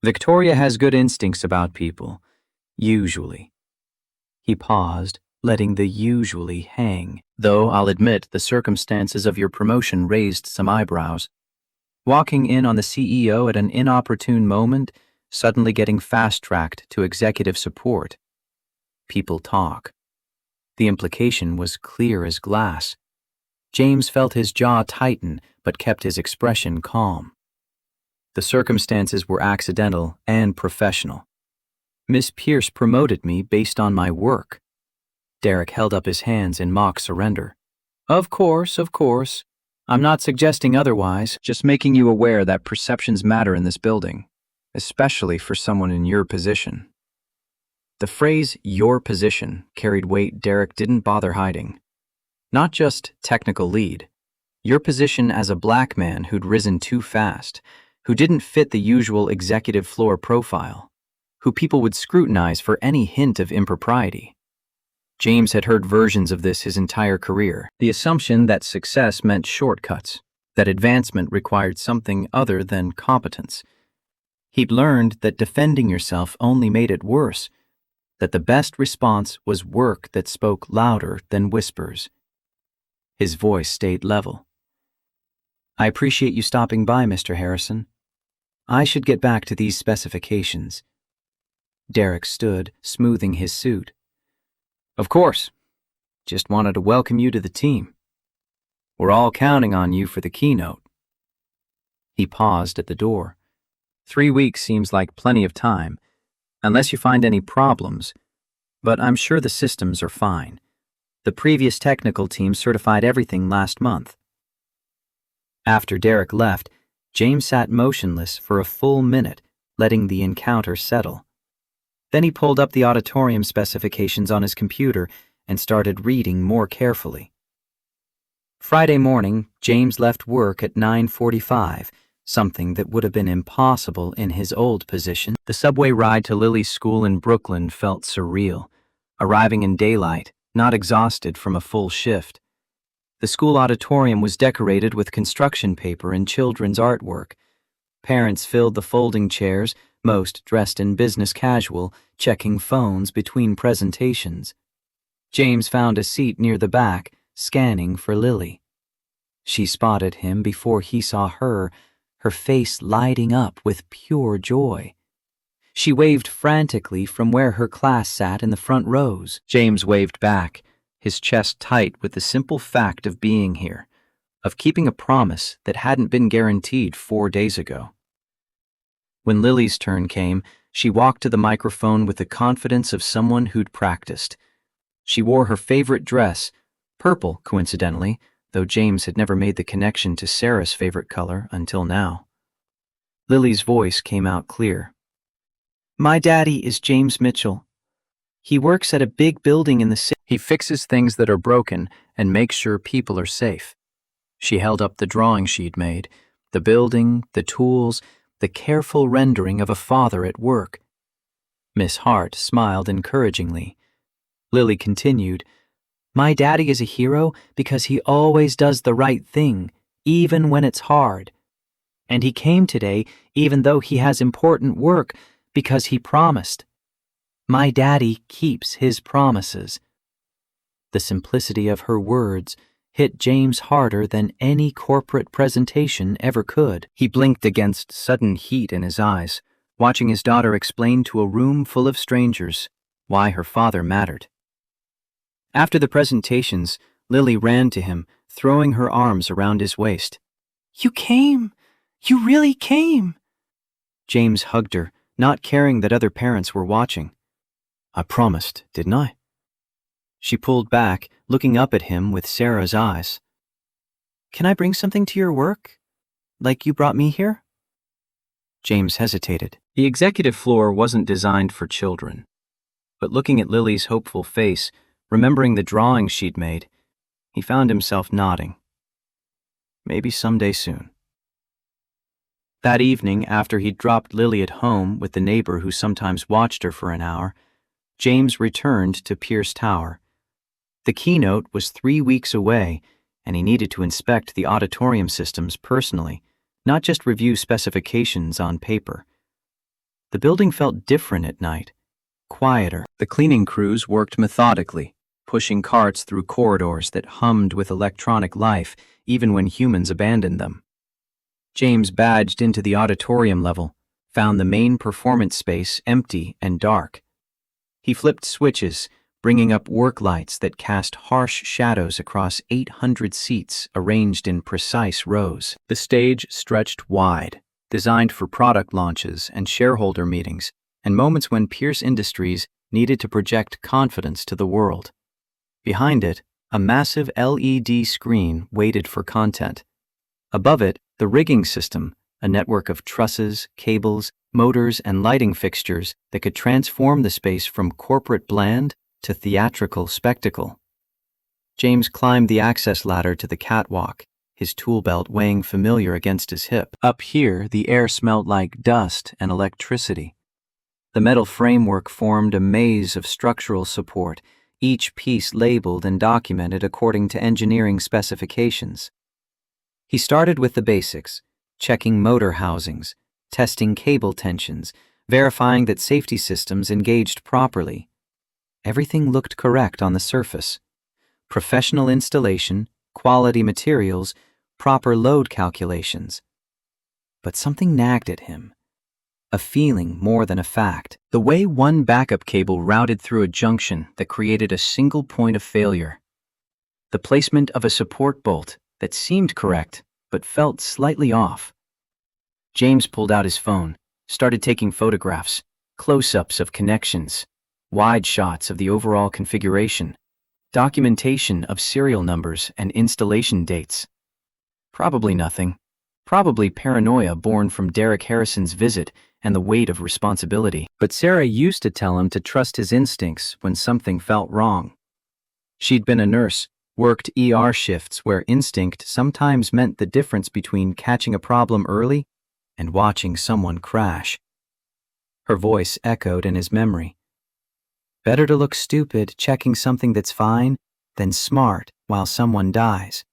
Victoria has good instincts about people, usually." He paused, letting the "usually" hang, though I'll admit the circumstances of your promotion raised some eyebrows. Walking in on the CEO at an inopportune moment, suddenly getting fast-tracked to executive support. People talk. The implication was clear as glass. James felt his jaw tighten, but kept his expression calm. The circumstances were accidental and professional. Miss Pierce promoted me based on my work. Derek held up his hands in mock surrender. Of course. I'm not suggesting otherwise, just making you aware that perceptions matter in this building, especially for someone in your position." The phrase, "your position," carried weight Derek didn't bother hiding. Not just technical lead. Your position as a black man who'd risen too fast, who didn't fit the usual executive floor profile, who people would scrutinize for any hint of impropriety. James had heard versions of this his entire career, the assumption that success meant shortcuts, that advancement required something other than competence. He'd learned that defending yourself only made it worse, that the best response was work that spoke louder than whispers. His voice stayed level. "I appreciate you stopping by, Mr. Harrison. I should get back to these specifications." Derek stood, smoothing his suit. "Of course. Just wanted to welcome you to the team. We're all counting on you for the keynote." He paused at the door. 3 weeks seems like plenty of time, unless you find any problems, but I'm sure the systems are fine. The previous technical team certified everything last month. After Derek left, James sat motionless for a full minute, letting the encounter settle. Then he pulled up the auditorium specifications on his computer and started reading more carefully. Friday morning, James left work at 9:45, something that would have been impossible in his old position. The subway ride to Lily's school in Brooklyn felt surreal, arriving in daylight, not exhausted from a full shift. The school auditorium was decorated with construction paper and children's artwork. Parents filled the folding chairs, most dressed in business casual, checking phones between presentations. James found a seat near the back, scanning for Lily. She spotted him before he saw her, her face lighting up with pure joy. She waved frantically from where her class sat in the front rows. James waved back, his chest tight with the simple fact of being here, of keeping a promise that hadn't been guaranteed 4 days ago. When Lily's turn came, she walked to the microphone with the confidence of someone who'd practiced. She wore her favorite dress, purple, coincidentally, though James had never made the connection to Sarah's favorite color until now. Lily's voice came out clear. "My daddy is James Mitchell. He works at a big building in the city. He fixes things that are broken and makes sure people are safe." She held up the drawing she'd made, the building, the tools, the careful rendering of a father at work. Miss Hart smiled encouragingly. Lily continued, "My daddy is a hero because he always does the right thing, even when it's hard. And he came today even though he has important work because he promised. My daddy keeps his promises." The simplicity of her words hit James harder than any corporate presentation ever could. He blinked against sudden heat in his eyes, watching his daughter explain to a room full of strangers why her father mattered. After the presentations, Lily ran to him, throwing her arms around his waist. "You came! You really came!" James hugged her, not caring that other parents were watching. "I promised, didn't I?" She pulled back, looking up at him with Sarah's eyes. "Can I bring something to your work? Like you brought me here?" James hesitated. The executive floor wasn't designed for children. But looking at Lily's hopeful face, remembering the drawings she'd made, he found himself nodding. Maybe someday soon. That evening, after he'd dropped Lily at home with the neighbor who sometimes watched her for an hour, James returned to Pierce Tower. The keynote was 3 weeks away, and he needed to inspect the auditorium systems personally, not just review specifications on paper. The building felt different at night, quieter. The cleaning crews worked methodically, pushing carts through corridors that hummed with electronic life even when humans abandoned them. James badged into the auditorium level, found the main performance space empty and dark. He flipped switches, bringing up work lights that cast harsh shadows across 800 seats arranged in precise rows. The stage stretched wide, designed for product launches and shareholder meetings, and moments when Pierce Industries needed to project confidence to the world. Behind it, a massive LED screen waited for content. Above it, the rigging system, a network of trusses, cables, motors, and lighting fixtures that could transform the space from corporate bland to theatrical spectacle. James climbed the access ladder to the catwalk, his tool belt weighing familiar against his hip. Up here, the air smelled like dust and electricity. The metal framework formed a maze of structural support, each piece labeled and documented according to engineering specifications. He started with the basics, checking motor housings, testing cable tensions, verifying that safety systems engaged properly. Everything looked correct on the surface. Professional installation, quality materials, proper load calculations. But something nagged at him. A feeling more than a fact. The way one backup cable routed through a junction that created a single point of failure. The placement of a support bolt that seemed correct, but felt slightly off. James pulled out his phone, started taking photographs, close-ups of connections, wide shots of the overall configuration, documentation of serial numbers and installation dates. Probably nothing. Probably paranoia born from Derek Harrison's visit and the weight of responsibility. But Sarah used to tell him to trust his instincts when something felt wrong. She'd been a nurse, worked ER shifts where instinct sometimes meant the difference between catching a problem early and watching someone crash. Her voice echoed in his memory. Better to look stupid checking something that's fine than smart while someone dies.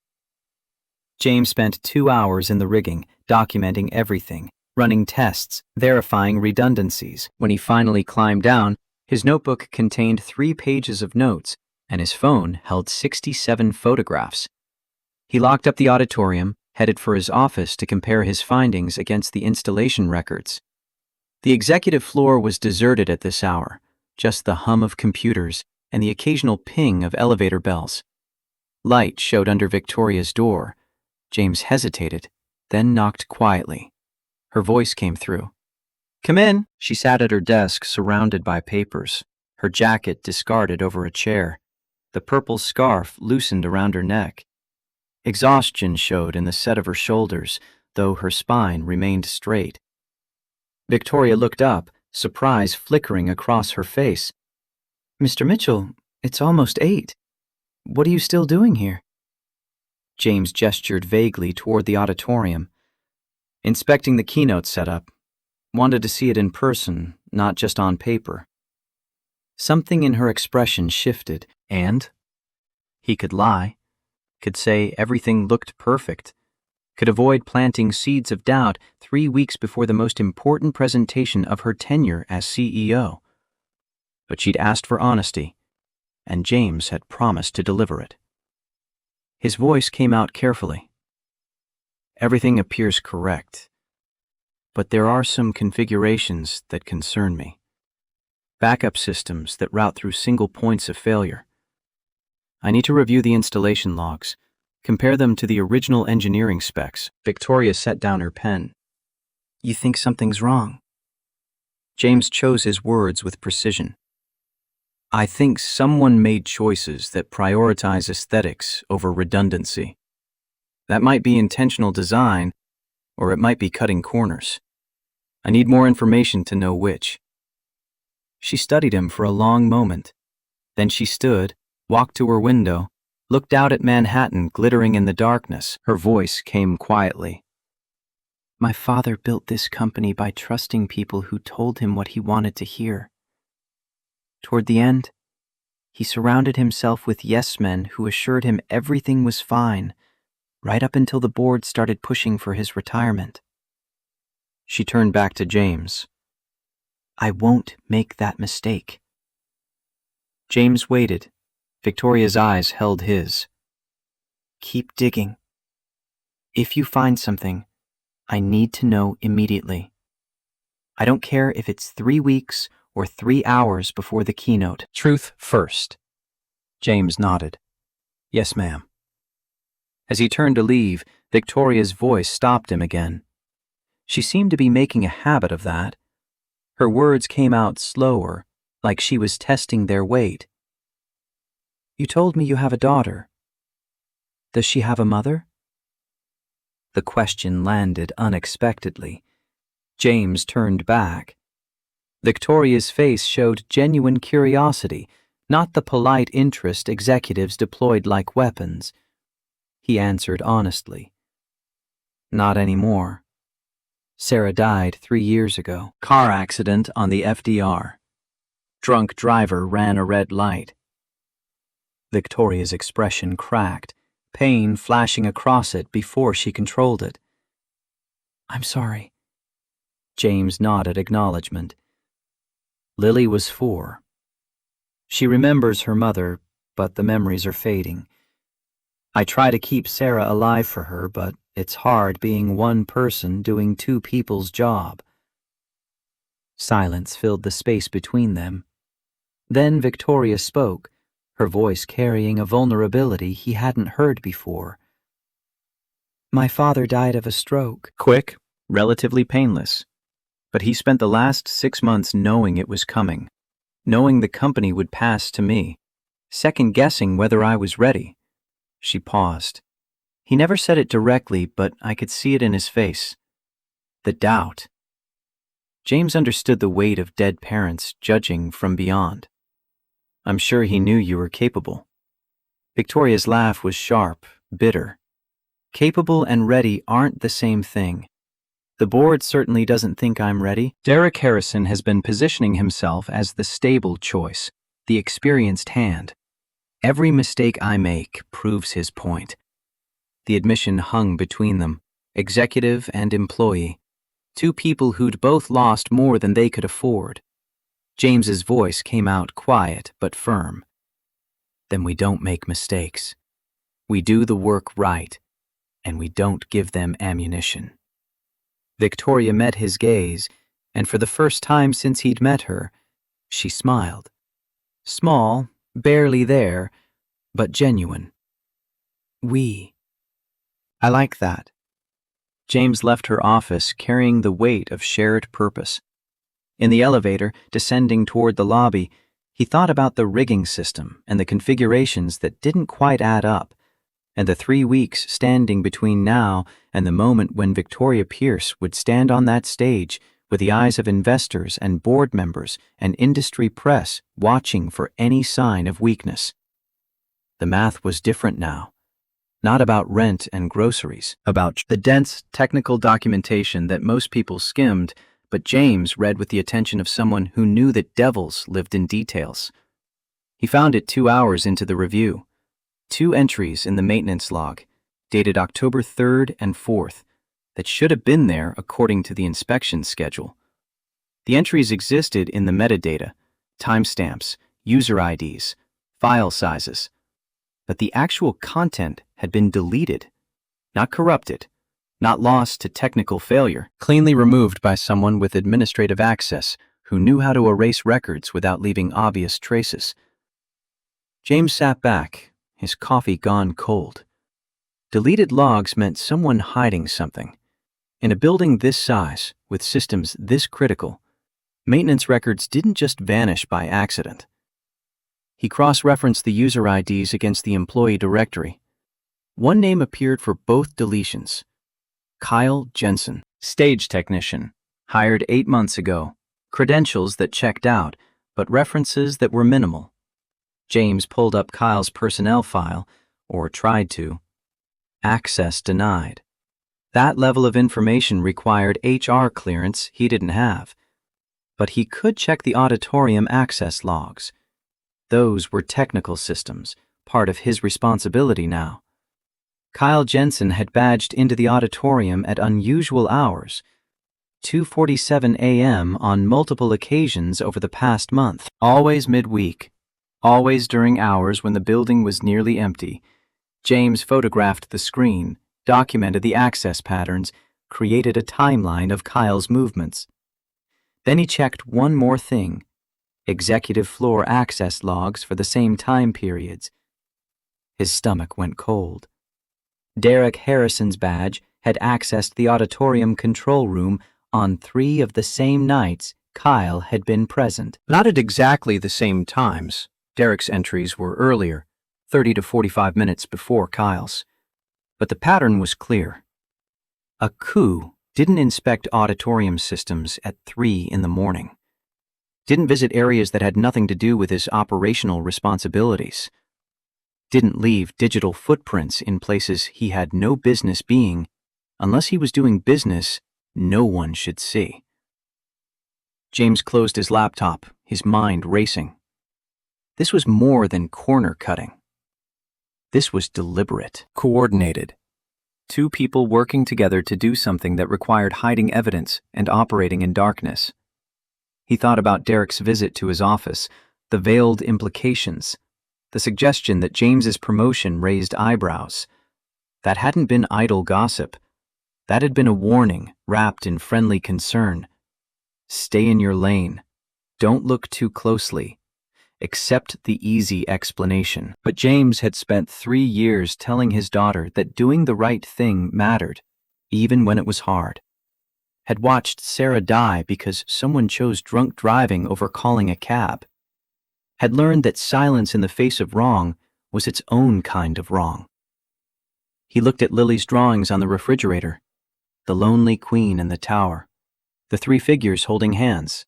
James spent 2 hours in the rigging, documenting everything, running tests, verifying redundancies. When he finally climbed down, his notebook contained 3 pages of notes, and his phone held 67 photographs. He locked up the auditorium, headed for his office to compare his findings against the installation records. The executive floor was deserted at this hour, just the hum of computers and the occasional ping of elevator bells. Light showed under Victoria's door. James hesitated, then knocked quietly. Her voice came through. "Come in." She sat at her desk, surrounded by papers, her jacket discarded over a chair, the purple scarf loosened around her neck. Exhaustion showed in the set of her shoulders, though her spine remained straight. Victoria looked up, surprise flickering across her face. "Mr. Mitchell, it's almost 8. What are you still doing here?" James gestured vaguely toward the auditorium. "Inspecting the keynote setup. Wanted to see it in person, not just on paper." Something in her expression shifted, and he could lie, could say everything looked perfect, could avoid planting seeds of doubt 3 weeks before the most important presentation of her tenure as CEO. But she'd asked for honesty, and James had promised to deliver it. His voice came out carefully. Everything appears correct, but there are some configurations that concern me. Backup systems that route through single points of failure. I need to review the installation logs, compare them to the original engineering specs. Victoria set down her pen. You think something's wrong? James chose his words with precision. I think someone made choices that prioritize aesthetics over redundancy. That might be intentional design, or it might be cutting corners. I need more information to know which. She studied him for a long moment. Then she stood, walked to her window, looked out at Manhattan glittering in the darkness. Her voice came quietly. My father built this company by trusting people who told him what he wanted to hear. Toward the end, he surrounded himself with yes-men who assured him everything was fine, right up until the board started pushing for his retirement. She turned back to James. I won't make that mistake. James waited. Victoria's eyes held his. Keep digging. If you find something, I need to know immediately. I don't care if it's 3 weeks or 3 hours before the keynote. Truth first. James nodded. Yes, ma'am. As he turned to leave, Victoria's voice stopped him again. She seemed to be making a habit of that. Her words came out slower, like she was testing their weight. You told me you have a daughter. Does she have a mother? The question landed unexpectedly. James turned back. Victoria's face showed genuine curiosity, not the polite interest executives deployed like weapons. He answered honestly. Not anymore. Sarah died 3 years ago. Car accident on the FDR. Drunk driver ran a red light. Victoria's expression cracked, pain flashing across it before she controlled it. I'm sorry. James nodded acknowledgement. Lily was 4. She remembers her mother, but the memories are fading. I try to keep Sarah alive for her, but it's hard being one person doing 2 people's job. Silence filled the space between them. Then Victoria spoke, her voice carrying a vulnerability he hadn't heard before. My father died of a stroke. Quick, relatively painless. But he spent the last 6 months knowing it was coming, knowing the company would pass to me, second-guessing whether I was ready. She paused. He never said it directly, but I could see it in his face. The doubt. James understood the weight of dead parents judging from beyond. I'm sure he knew you were capable. Victoria's laugh was sharp, bitter. Capable and ready aren't the same thing. The board certainly doesn't think I'm ready. Derek Harrison has been positioning himself as the stable choice, the experienced hand. Every mistake I make proves his point. The admission hung between them, executive and employee, 2 people who'd both lost more than they could afford. James's voice came out quiet but firm. Then we don't make mistakes. We do the work right, and we don't give them ammunition. Victoria met his gaze, and for the first time since he'd met her, she smiled. Small, barely there, but genuine. We. I like that. James left her office carrying the weight of shared purpose. In the elevator, descending toward the lobby, he thought about the rigging system and the configurations that didn't quite add up, and the 3 weeks standing between now and the moment when Victoria Pierce would stand on that stage with the eyes of investors and board members and industry press watching for any sign of weakness. The math was different now. Not about rent and groceries, about the dense technical documentation that most people skimmed but James read with the attention of someone who knew that devils lived in details. He found it 2 hours into the review. 2 entries in the maintenance log, dated October 3rd and 4th, that should have been there according to the inspection schedule. The entries existed in the metadata, timestamps, user IDs, file sizes, but the actual content had been deleted, not corrupted, not lost to technical failure, cleanly removed by someone with administrative access who knew how to erase records without leaving obvious traces. James sat back, his coffee gone cold. Deleted logs meant someone hiding something. In a building this size, with systems this critical, maintenance records didn't just vanish by accident. He cross-referenced the user IDs against the employee directory. One name appeared for both deletions. Kyle Jensen, stage technician, hired 8 months ago. Credentials that checked out, but references that were minimal. James pulled up Kyle's personnel file, or tried to. Access denied. That level of information required HR clearance he didn't have. But he could check the auditorium access logs. Those were technical systems, part of his responsibility now. Kyle Jensen had badged into the auditorium at unusual hours, 2:47 a.m. on multiple occasions over the past month, always midweek, always during hours when the building was nearly empty. James photographed the screen, documented the access patterns, created a timeline of Kyle's movements. Then he checked one more thing: executive floor access logs for the same time periods. His stomach went cold. Derek Harrison's badge had accessed the auditorium control room on 3 of the same nights Kyle had been present. Not at exactly the same times. Derek's entries were earlier, 30 to 45 minutes before Kyle's. But the pattern was clear. A coup didn't inspect auditorium systems at 3 in the morning. Didn't visit areas that had nothing to do with his operational responsibilities. Didn't leave digital footprints in places he had no business being, unless he was doing business no one should see. James closed his laptop, his mind racing. This was more than corner cutting. This was deliberate, coordinated. 2 people working together to do something that required hiding evidence and operating in darkness. He thought about Derek's visit to his office, the veiled implications, the suggestion that James's promotion raised eyebrows. That hadn't been idle gossip. That had been a warning wrapped in friendly concern. Stay in your lane. Don't look too closely. Accept the easy explanation. But James had spent 3 years telling his daughter that doing the right thing mattered, even when it was hard. Had watched Sarah die because someone chose drunk driving over calling a cab. Had learned that silence in the face of wrong was its own kind of wrong. He looked at Lily's drawings on the refrigerator, the lonely queen in the tower, the 3 figures holding hands,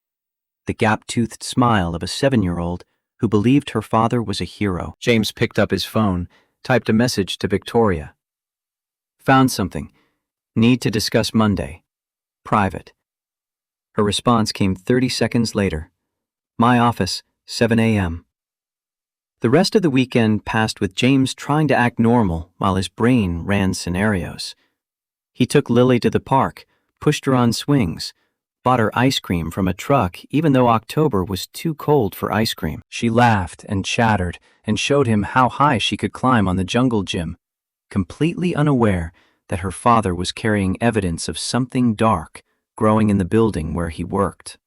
the gap-toothed smile of a 7-year-old who believed her father was a hero. James picked up his phone, typed a message to Victoria. Found something. Need to discuss Monday. Private. Her response came 30 seconds later. My office, 7 a.m. The rest of the weekend passed with James trying to act normal while his brain ran scenarios. He took Lily to the park, pushed her on swings, bought her ice cream from a truck even though October was too cold for ice cream. She laughed and chattered and showed him how high she could climb on the jungle gym, completely unaware that her father was carrying evidence of something dark growing in the building where he worked.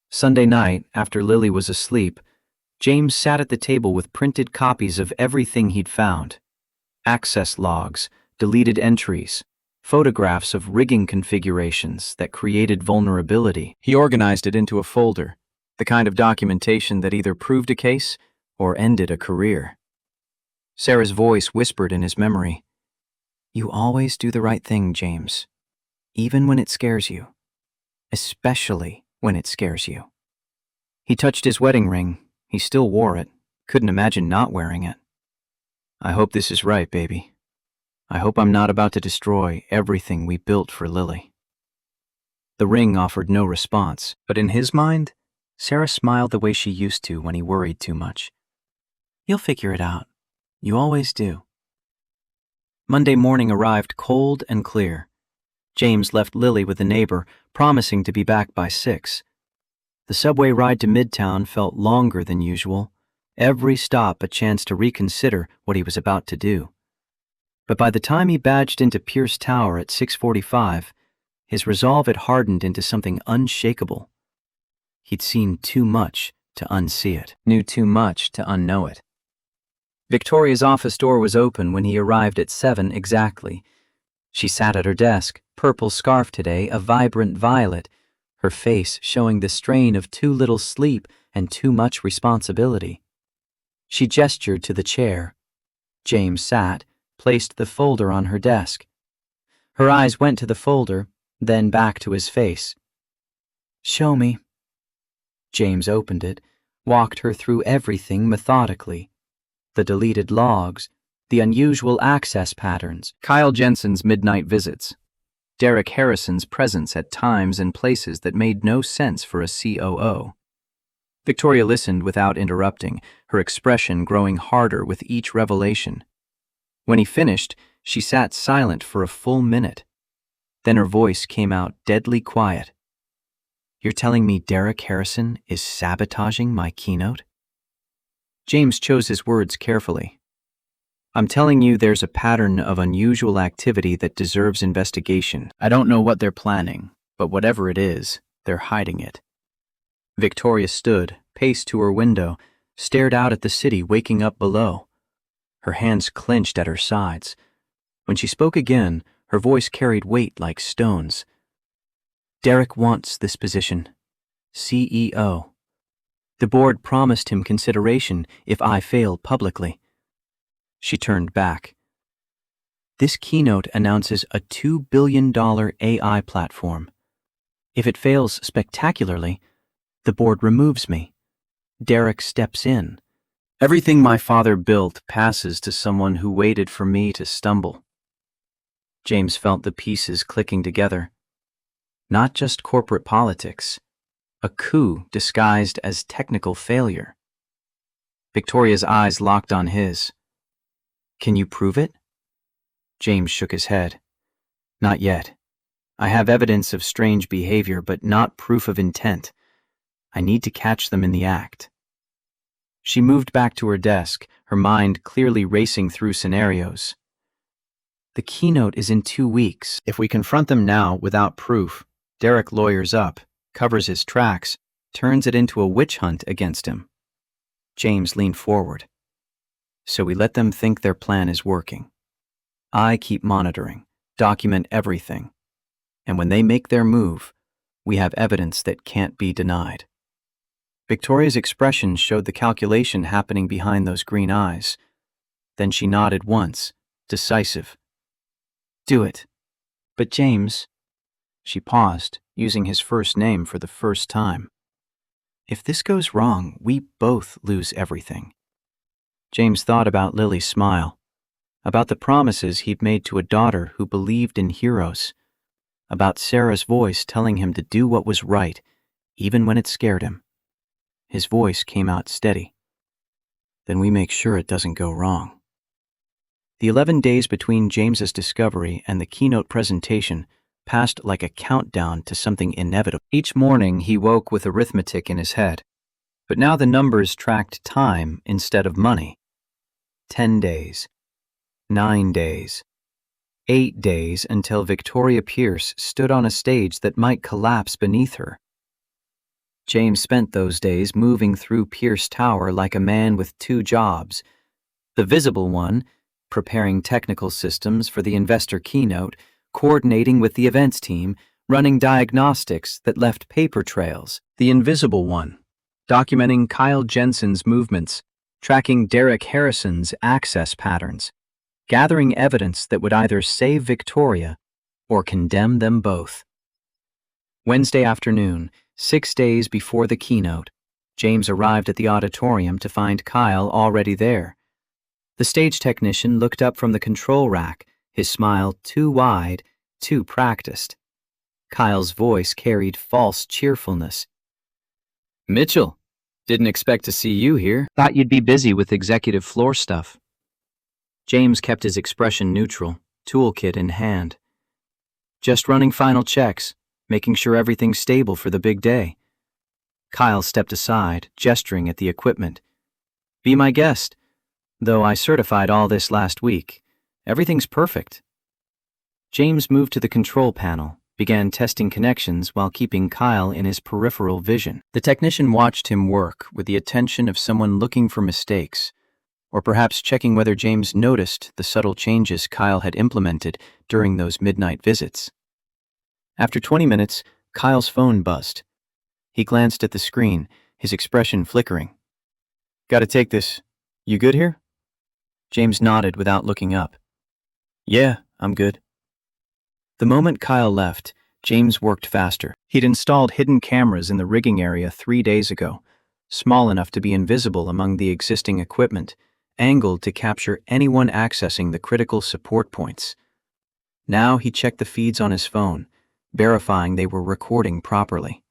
Sunday night, after Lily was asleep, James sat at the table with printed copies of everything he'd found. Access logs, deleted entries, photographs of rigging configurations that created vulnerability. He organized it into a folder, the kind of documentation that either proved a case or ended a career. Sarah's voice whispered in his memory, "You always do the right thing, James, even when it scares you, especially when it scares you." He touched his wedding ring. He still wore it. Couldn't imagine not wearing it. I hope this is right, baby. I hope I'm not about to destroy everything we built for Lily. The ring offered no response, but in his mind, Sarah smiled the way she used to when he worried too much. "You'll figure it out. You always do." Monday morning arrived cold and clear. James left Lily with a neighbor, promising to be back by 6. The subway ride to Midtown felt longer than usual, every stop a chance to reconsider what he was about to do. But by the time he badged into Pierce Tower at 6:45, his resolve had hardened into something unshakable. He'd seen too much to unsee it, knew too much to unknow it. Victoria's office door was open when he arrived at 7 exactly. She sat at her desk, purple scarf today, a vibrant violet, her face showing the strain of too little sleep and too much responsibility. She gestured to the chair. James sat, placed the folder on her desk. Her eyes went to the folder, then back to his face. "Show me." James opened it, walked her through everything methodically. The deleted logs, the unusual access patterns, Kyle Jensen's midnight visits, Derek Harrison's presence at times and places that made no sense for a COO. Victoria listened without interrupting, her expression growing harder with each revelation. When he finished, she sat silent for a full minute. Then her voice came out deadly quiet. "You're telling me Derek Harrison is sabotaging my keynote?" James chose his words carefully. "I'm telling you there's a pattern of unusual activity that deserves investigation. I don't know what they're planning, but whatever it is, they're hiding it." Victoria stood, paced to her window, stared out at the city waking up below. Her hands clenched at her sides. When she spoke again, her voice carried weight like stones. "Derek wants this position. CEO. The board promised him consideration if I fail publicly." She turned back. "This keynote announces a $2 billion AI platform. If it fails spectacularly, the board removes me. Derek steps in. Everything my father built passes to someone who waited for me to stumble." James felt the pieces clicking together. Not just corporate politics. A coup disguised as technical failure. Victoria's eyes locked on his. "Can you prove it?" James shook his head. "Not yet. I have evidence of strange behavior, but not proof of intent. I need to catch them in the act." She moved back to her desk, her mind clearly racing through scenarios. "The keynote is in 2 weeks. If we confront them now without proof, Derek lawyers up, covers his tracks, turns it into a witch hunt against him." James leaned forward. "So we let them think their plan is working. I keep monitoring, document everything. And when they make their move, we have evidence that can't be denied." Victoria's expression showed the calculation happening behind those green eyes. Then she nodded once, decisive. "Do it." "But James..." She paused, using his first name for the first time. "If this goes wrong, we both lose everything." James thought about Lily's smile, about the promises he'd made to a daughter who believed in heroes, about Sarah's voice telling him to do what was right, even when it scared him. His voice came out steady. "Then we make sure it doesn't go wrong." The 11 days between James's discovery and the keynote presentation passed like a countdown to something inevitable. Each morning he woke with arithmetic in his head, but now the numbers tracked time instead of money. 10 days, 9 days, 8 days until Victoria Pierce stood on a stage that might collapse beneath her. James spent those days moving through Pierce Tower like a man with 2 jobs. The visible one, preparing technical systems for the investor keynote, coordinating with the events team, running diagnostics that left paper trails. The invisible one, documenting Kyle Jensen's movements, tracking Derek Harrison's access patterns, gathering evidence that would either save Victoria or condemn them both. Wednesday afternoon, 6 days before the keynote, James arrived at the auditorium to find Kyle already there. The stage technician looked up from the control rack, his smile too wide, too practiced. Kyle's voice carried false cheerfulness. "Mitchell, didn't expect to see you here. Thought you'd be busy with executive floor stuff." James kept his expression neutral, toolkit in hand. "Just running final checks, making sure everything's stable for the big day." Kyle stepped aside, gesturing at the equipment. "Be my guest. Though I certified all this last week. Everything's perfect." James moved to the control panel, began testing connections while keeping Kyle in his peripheral vision. The technician watched him work with the attention of someone looking for mistakes, or perhaps checking whether James noticed the subtle changes Kyle had implemented during those midnight visits. After 20 minutes, Kyle's phone buzzed. He glanced at the screen, his expression flickering. "Gotta take this. You good here?" James nodded without looking up. "Yeah, I'm good." The moment Kyle left, James worked faster. He'd installed hidden cameras in the rigging area 3 days ago, small enough to be invisible among the existing equipment, angled to capture anyone accessing the critical support points. Now he checked the feeds on his phone, verifying they were recording properly.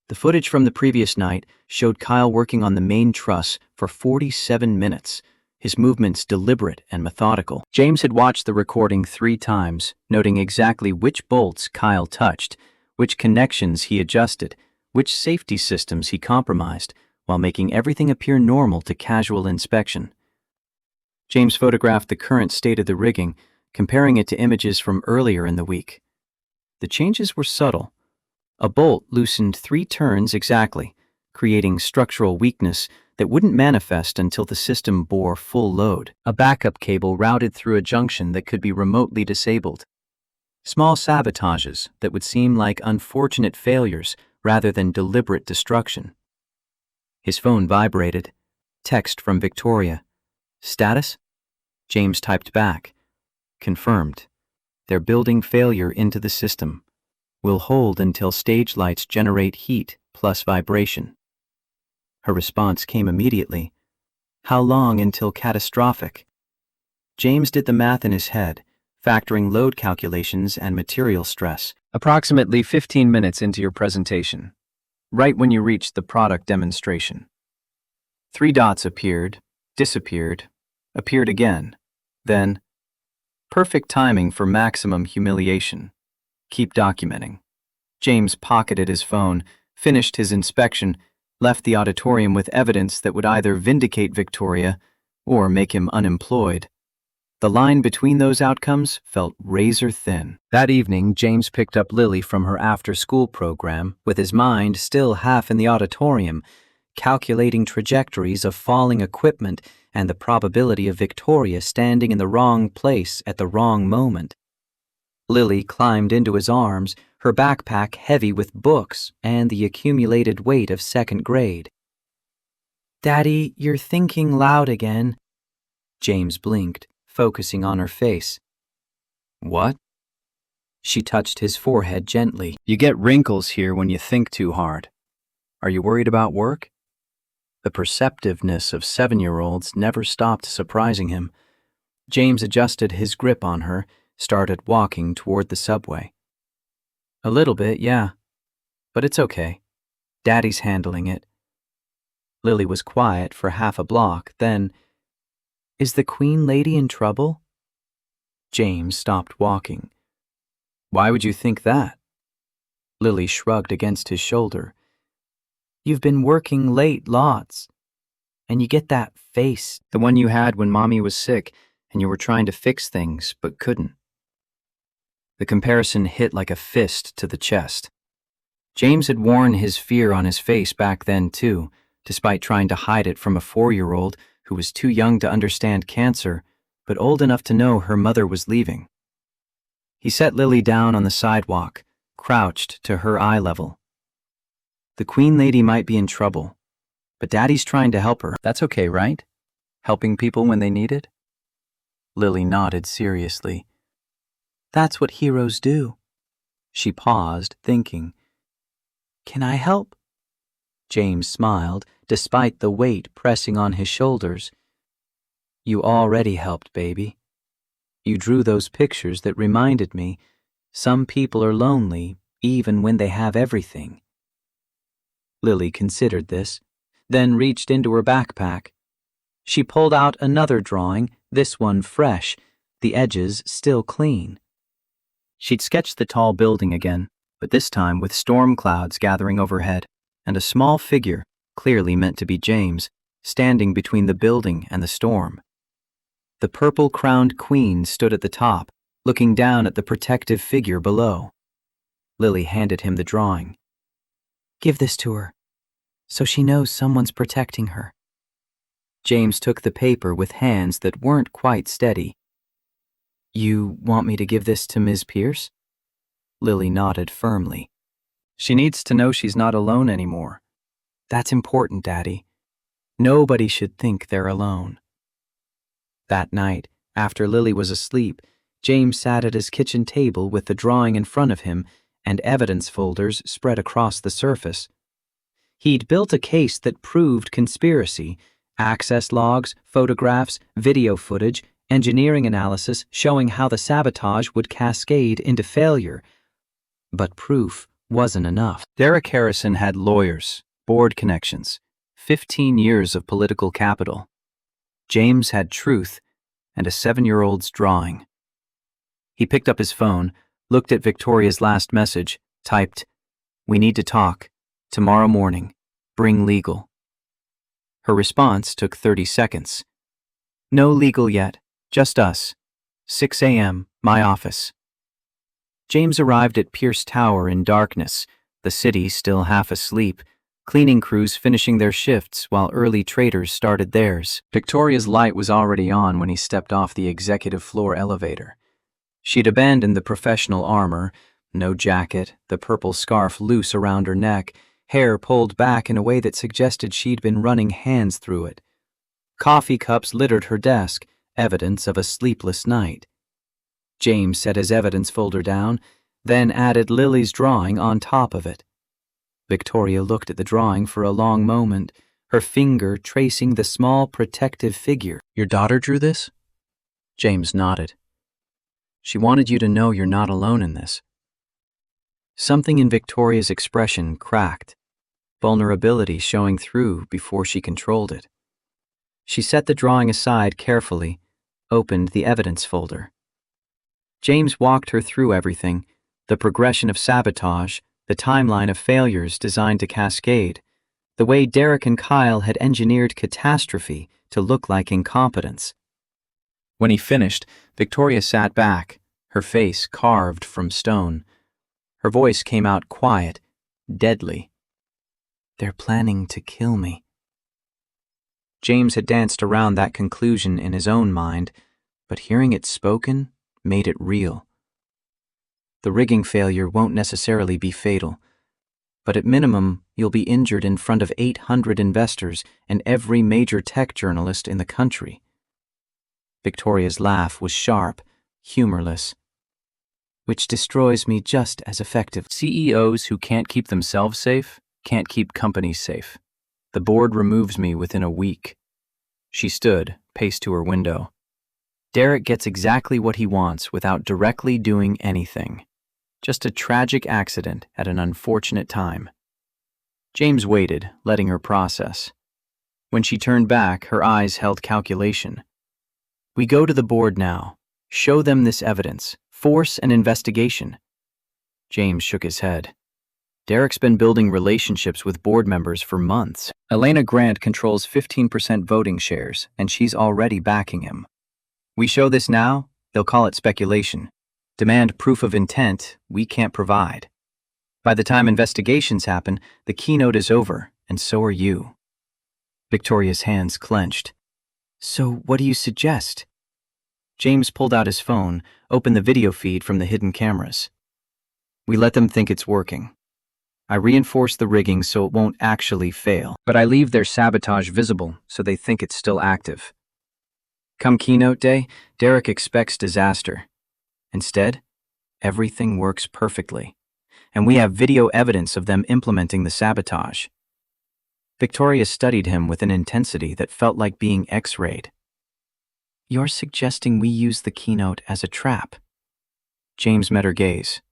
The footage from the previous night showed Kyle working on the main truss for 47 minutes, his movements deliberate and methodical. James had watched the recording 3 times, noting exactly which bolts Kyle touched, which connections he adjusted, which safety systems he compromised, while making everything appear normal to casual inspection. James photographed the current state of the rigging, comparing it to images from earlier in the week. The changes were subtle. A bolt loosened 3 turns exactly, creating structural weakness that wouldn't manifest until the system bore full load. A backup cable routed through a junction that could be remotely disabled. Small sabotages that would seem like unfortunate failures rather than deliberate destruction. His phone vibrated. Text from Victoria. "Status?" James typed back. "Confirmed. They're building failure into the system. Will hold until stage lights generate heat plus vibration." Her response came immediately. "How long until catastrophic?" James did the math in his head, factoring load calculations and material stress. "Approximately 15 minutes into your presentation, right when you reached the product demonstration." 3 dots appeared, disappeared, appeared again. Then, "Perfect timing for maximum humiliation. Keep documenting." James pocketed his phone, finished his inspection, left the auditorium with evidence that would either vindicate Victoria or make him unemployed. The line between those outcomes felt razor thin. That evening, James picked up Lily from her after-school program, with his mind still half in the auditorium, calculating trajectories of falling equipment and the probability of Victoria standing in the wrong place at the wrong moment. Lily climbed into his arms, her backpack heavy with books and the accumulated weight of 2nd grade. "Daddy, you're thinking loud again." James blinked, focusing on her face. "What?" She touched his forehead gently. "You get wrinkles here when you think too hard. Are you worried about work?" The perceptiveness of 7-year-olds never stopped surprising him. James adjusted his grip on her, started walking toward the subway. "A little bit, yeah. But it's okay. Daddy's handling it." Lily was quiet for half a block, then, "Is the Queen Lady in trouble?" James stopped walking. "Why would you think that?" Lily shrugged against his shoulder. "You've been working late lots. And you get that face, the one you had when Mommy was sick and you were trying to fix things but couldn't." The comparison hit like a fist to the chest. James had worn his fear on his face back then too, despite trying to hide it from a 4-year-old who was too young to understand cancer, but old enough to know her mother was leaving. He set Lily down on the sidewalk, crouched to her eye level. "The Queen Lady might be in trouble, but Daddy's trying to help her. That's okay, right? Helping people when they need it?" Lily nodded seriously. "That's what heroes do." She paused, thinking. "Can I help?" James smiled, despite the weight pressing on his shoulders. "You already helped, baby. You drew those pictures that reminded me some people are lonely, even when they have everything. Lily considered this, then reached into her backpack. She pulled out another drawing, this one fresh, the edges still clean. She'd sketched the tall building again, but this time with storm clouds gathering overhead, and a small figure, clearly meant to be James, standing between the building and the storm. The purple-crowned queen stood at the top, looking down at the protective figure below. Lily handed him the drawing. "Give this to her, so she knows someone's protecting her." James took the paper with hands that weren't quite steady. "You want me to give this to Ms. Pierce?" Lily nodded firmly. "She needs to know she's not alone anymore. That's important, Daddy. Nobody should think they're alone." That night, after Lily was asleep, James sat at his kitchen table with the drawing in front of him and evidence folders spread across the surface. He'd built a case that proved conspiracy, access logs, photographs, video footage, engineering analysis showing how the sabotage would cascade into failure. But proof wasn't enough. Derek Harrison had lawyers, board connections, 15 years of political capital. James had truth and a 7-year-old's drawing. He picked up his phone, looked at Victoria's last message, typed, "We need to talk. Tomorrow morning. Bring legal." Her response took 30 seconds. "No legal yet. Just us. 6 a.m., my office." James arrived at Pierce Tower in darkness, the city still half asleep, cleaning crews finishing their shifts while early traders started theirs. Victoria's light was already on when he stepped off the executive floor elevator. She'd abandoned the professional armor, no jacket, the purple scarf loose around her neck, hair pulled back in a way that suggested she'd been running hands through it. Coffee cups littered her desk, evidence of a sleepless night. James set his evidence folder down, then added Lily's drawing on top of it. Victoria looked at the drawing for a long moment, her finger tracing the small protective figure. "Your daughter drew this?" James nodded. "She wanted you to know you're not alone in this." Something in Victoria's expression cracked, vulnerability showing through before she controlled it. She set the drawing aside carefully, opened the evidence folder. James walked her through everything, the progression of sabotage, the timeline of failures designed to cascade, the way Derek and Kyle had engineered catastrophe to look like incompetence. When he finished, Victoria sat back, her face carved from stone. Her voice came out quiet, deadly. "They're planning to kill me." James had danced around that conclusion in his own mind, but hearing it spoken made it real. The rigging failure won't necessarily be fatal, but at minimum, you'll be injured in front of 800 investors and every major tech journalist in the country. Victoria's laugh was sharp, humorless. "Which destroys me just as effectively." CEOs who can't keep themselves safe can't keep companies safe. The board removes me within a week. She stood, paced to her window. Derek gets exactly what he wants without directly doing anything. Just a tragic accident at an unfortunate time. James waited, letting her process. When she turned back, her eyes held calculation. "We go to the board now. Show them this evidence. Force an investigation." James shook his head. Derek's been building relationships with board members for months. Elena Grant controls 15% voting shares, and she's already backing him. We show this now, they'll call it speculation. Demand proof of intent we can't provide. By the time investigations happen, the keynote is over, and so are you. Victoria's hands clenched. "So what do you suggest?" James pulled out his phone, opened the video feed from the hidden cameras. "We let them think it's working. I reinforce the rigging so it won't actually fail, but I leave their sabotage visible so they think it's still active. Come keynote day, Derek expects disaster. Instead, everything works perfectly, and we have video evidence of them implementing the sabotage." Victoria studied him with an intensity that felt like being X-rayed. "You're suggesting we use the keynote as a trap?" James met her gaze.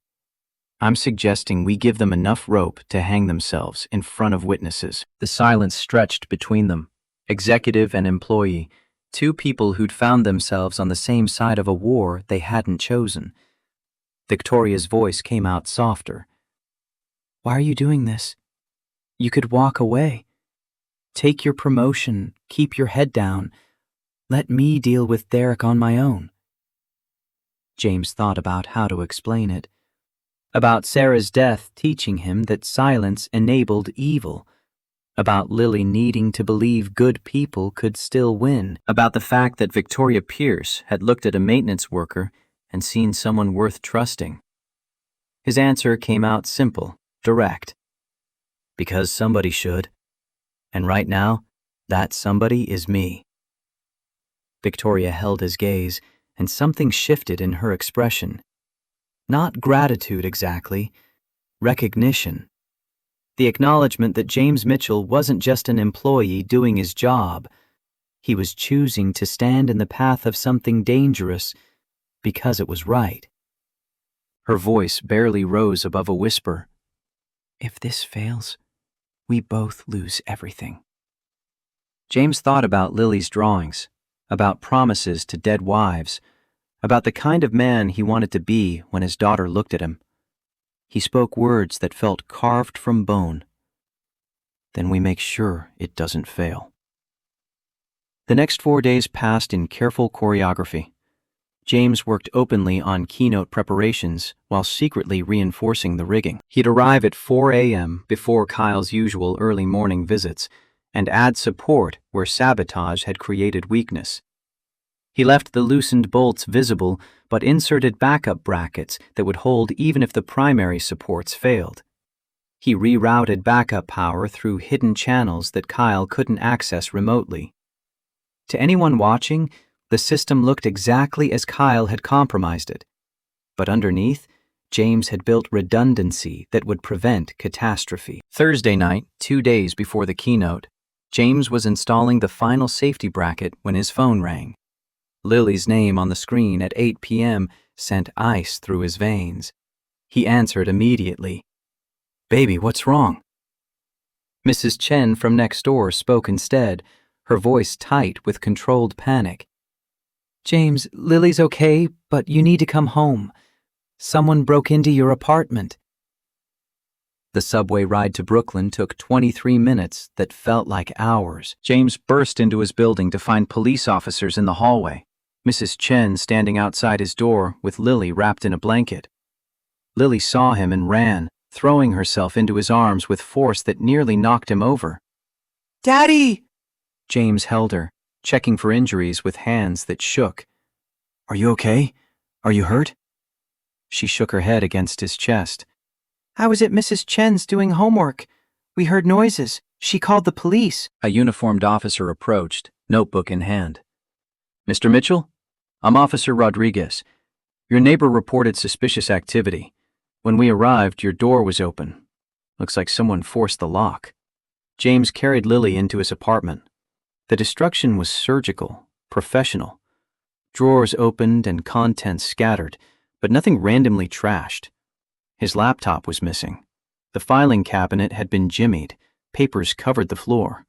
I'm suggesting we give them enough rope to hang themselves in front of witnesses. The silence stretched between them, executive and employee, two people who'd found themselves on the same side of a war they hadn't chosen. Victoria's voice came out softer. Why are you doing this? You could walk away. Take your promotion, keep your head down. Let me deal with Derek on my own. James thought about how to explain it. About Sarah's death teaching him that silence enabled evil. About Lily needing to believe good people could still win. About the fact that Victoria Pierce had looked at a maintenance worker and seen someone worth trusting. His answer came out simple, direct. Because somebody should. And right now, that somebody is me. Victoria held his gaze, and something shifted in her expression. Not gratitude exactly, recognition. The acknowledgement that James Mitchell wasn't just an employee doing his job. He was choosing to stand in the path of something dangerous because it was right. Her voice barely rose above a whisper. If this fails, we both lose everything. James thought about Lily's drawings, about promises to dead wives, about the kind of man he wanted to be when his daughter looked at him. He spoke words that felt carved from bone. Then we make sure it doesn't fail. The next 4 days passed in careful choreography. James worked openly on keynote preparations while secretly reinforcing the rigging. He'd arrive at 4 a.m. before Kyle's usual early morning visits and add support where sabotage had created weakness. He left the loosened bolts visible but inserted backup brackets that would hold even if the primary supports failed. He rerouted backup power through hidden channels that Kyle couldn't access remotely. To anyone watching, the system looked exactly as Kyle had compromised it. But underneath, James had built redundancy that would prevent catastrophe. Thursday night, 2 days before the keynote, James was installing the final safety bracket when his phone rang. Lily's name on the screen at 8 p.m. sent ice through his veins. He answered immediately. "Baby, what's wrong?" Mrs. Chen from next door spoke instead, her voice tight with controlled panic. "James, Lily's okay, but you need to come home. Someone broke into your apartment." The subway ride to Brooklyn took 23 minutes that felt like hours. James burst into his building to find police officers in the hallway, Mrs. Chen standing outside his door with Lily wrapped in a blanket. Lily saw him and ran, throwing herself into his arms with force that nearly knocked him over. "Daddy!" James held her, checking for injuries with hands that shook. "Are you okay? Are you hurt?" She shook her head against his chest. "I was at Mrs. Chen's doing homework. We heard noises. She called the police." A uniformed officer approached, notebook in hand. "Mr. Mitchell? I'm Officer Rodriguez. Your neighbor reported suspicious activity. When we arrived, your door was open. Looks like someone forced the lock." James carried Lily into his apartment. The destruction was surgical, professional. Drawers opened and contents scattered, but nothing randomly trashed. His laptop was missing. The filing cabinet had been jimmied. Papers covered the floor.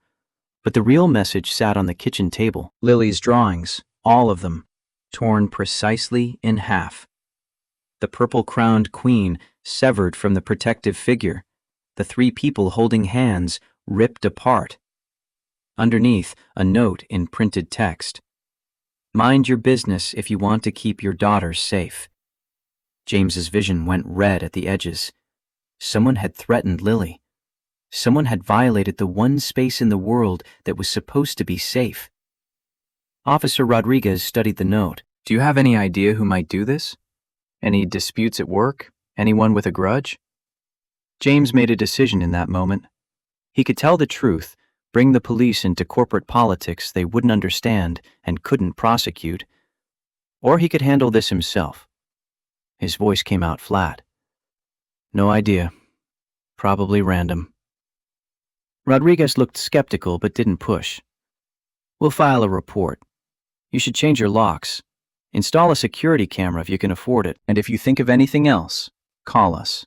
But the real message sat on the kitchen table. Lily's drawings, all of them, torn precisely in half. The purple-crowned queen severed from the protective figure. The three people holding hands ripped apart. Underneath, a note in printed text. "Mind your business if you want to keep your daughters safe." James's vision went red at the edges. Someone had threatened Lily. Someone had violated the one space in the world that was supposed to be safe. Officer Rodriguez studied the note. "Do you have any idea who might do this? Any disputes at work? Anyone with a grudge?" James made a decision in that moment. He could tell the truth, bring the police into corporate politics they wouldn't understand and couldn't prosecute, or he could handle this himself. His voice came out flat. "No idea. Probably random." Rodriguez looked skeptical but didn't push. "We'll file a report. You should change your locks. Install a security camera if you can afford it, and if you think of anything else, call us."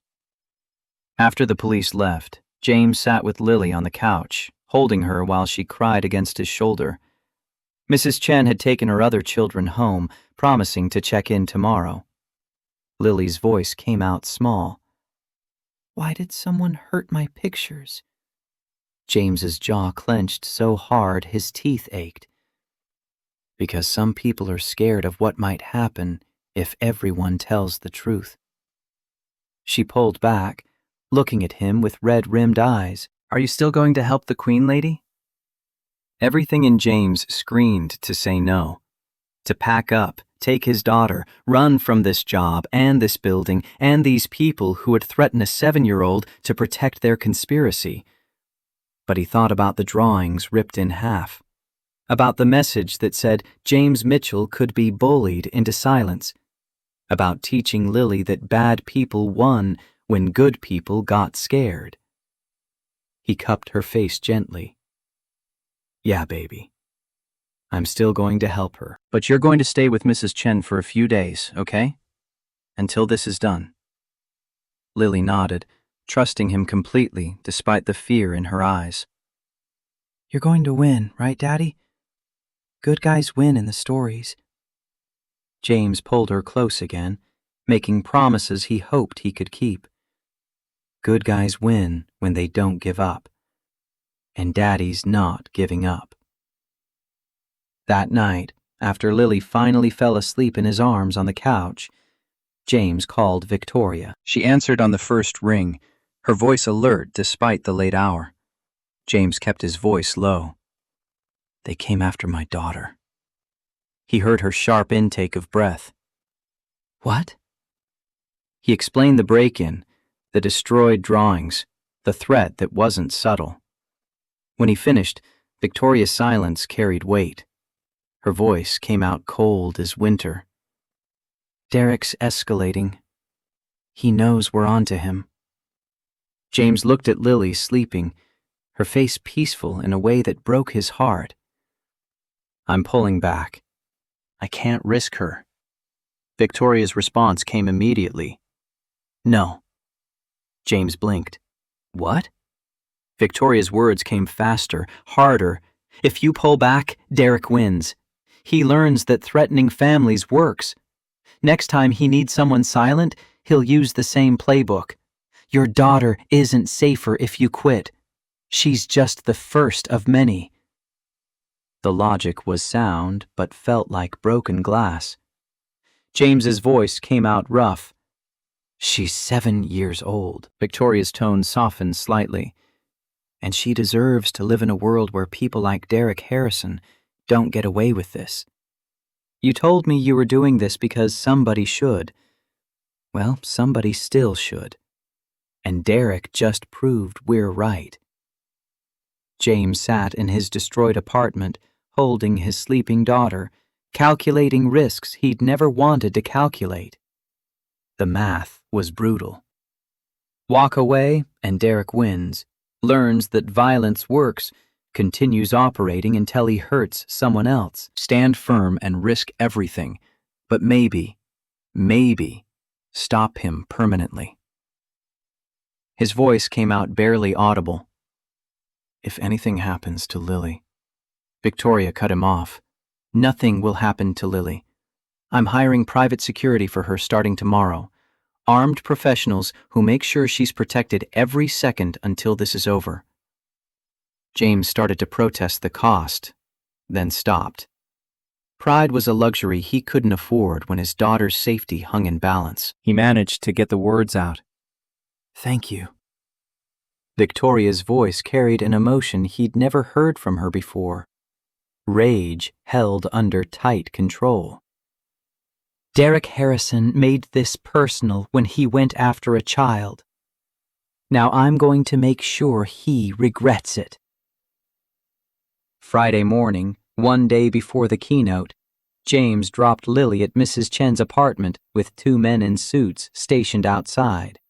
After the police left, James sat with Lily on the couch, holding her while she cried against his shoulder. Mrs. Chen had taken her other children home, promising to check in tomorrow. Lily's voice came out small. "Why did someone hurt my pictures?" James's jaw clenched so hard his teeth ached. Because some people are scared of what might happen if everyone tells the truth. She pulled back, looking at him with red-rimmed eyes. "Are you still going to help the Queen Lady?" Everything in James screamed to say no. To pack up, take his daughter, run from this job and this building and these people who would threaten a 7-year-old to protect their conspiracy. But he thought about the drawings ripped in half, about the message that said James Mitchell could be bullied into silence, about teaching Lily that bad people won when good people got scared. He cupped her face gently. "Yeah, baby. I'm still going to help her. But you're going to stay with Mrs. Chen for a few days, okay? Until this is done." Lily nodded, trusting him completely despite the fear in her eyes. "You're going to win, right, Daddy? Good guys win in the stories." James pulled her close again, making promises he hoped he could keep. Good guys win when they don't give up. And Daddy's not giving up. That night, after Lily finally fell asleep in his arms on the couch, James called Victoria. She answered on the first ring, her voice alert despite the late hour. James kept his voice low. "They came after my daughter." He heard her sharp intake of breath. "What?" He explained the break-in, the destroyed drawings, the threat that wasn't subtle. When he finished, Victoria's silence carried weight. Her voice came out cold as winter. "Derek's escalating. He knows we're onto him." James looked at Lily sleeping, her face peaceful in a way that broke his heart. "I'm pulling back. I can't risk her." Victoria's response came immediately. "No." James blinked. "What?" Victoria's words came faster, harder. "If you pull back, Derek wins. He learns that threatening families works. Next time he needs someone silent, he'll use the same playbook. Your daughter isn't safer if you quit. She's just the first of many." The logic was sound, but felt like broken glass. James's voice came out rough. "She's 7 years old." Victoria's tone softened slightly. "And she deserves to live in a world where people like Derek Harrison don't get away with this. You told me you were doing this because somebody should. Well, somebody still should. And Derek just proved we're right." James sat in his destroyed apartment, holding his sleeping daughter, calculating risks he'd never wanted to calculate. The math was brutal. Walk away, and Derek wins. Learns that violence works, continues operating until he hurts someone else. Stand firm and risk everything, but maybe, stop him permanently. His voice came out barely audible. "If anything happens to Lily..." Victoria cut him off. "Nothing will happen to Lily. I'm hiring private security for her starting tomorrow. Armed professionals who make sure she's protected every second until this is over." James started to protest the cost, then stopped. Pride was a luxury he couldn't afford when his daughter's safety hung in balance. He managed to get the words out. "Thank you." Victoria's voice carried an emotion he'd never heard from her before. Rage held under tight control. "Derek Harrison made this personal when he went after a child. Now I'm going to make sure he regrets it." Friday morning, one day before the keynote, James dropped Lily at Mrs. Chen's apartment with 2 men in suits stationed outside.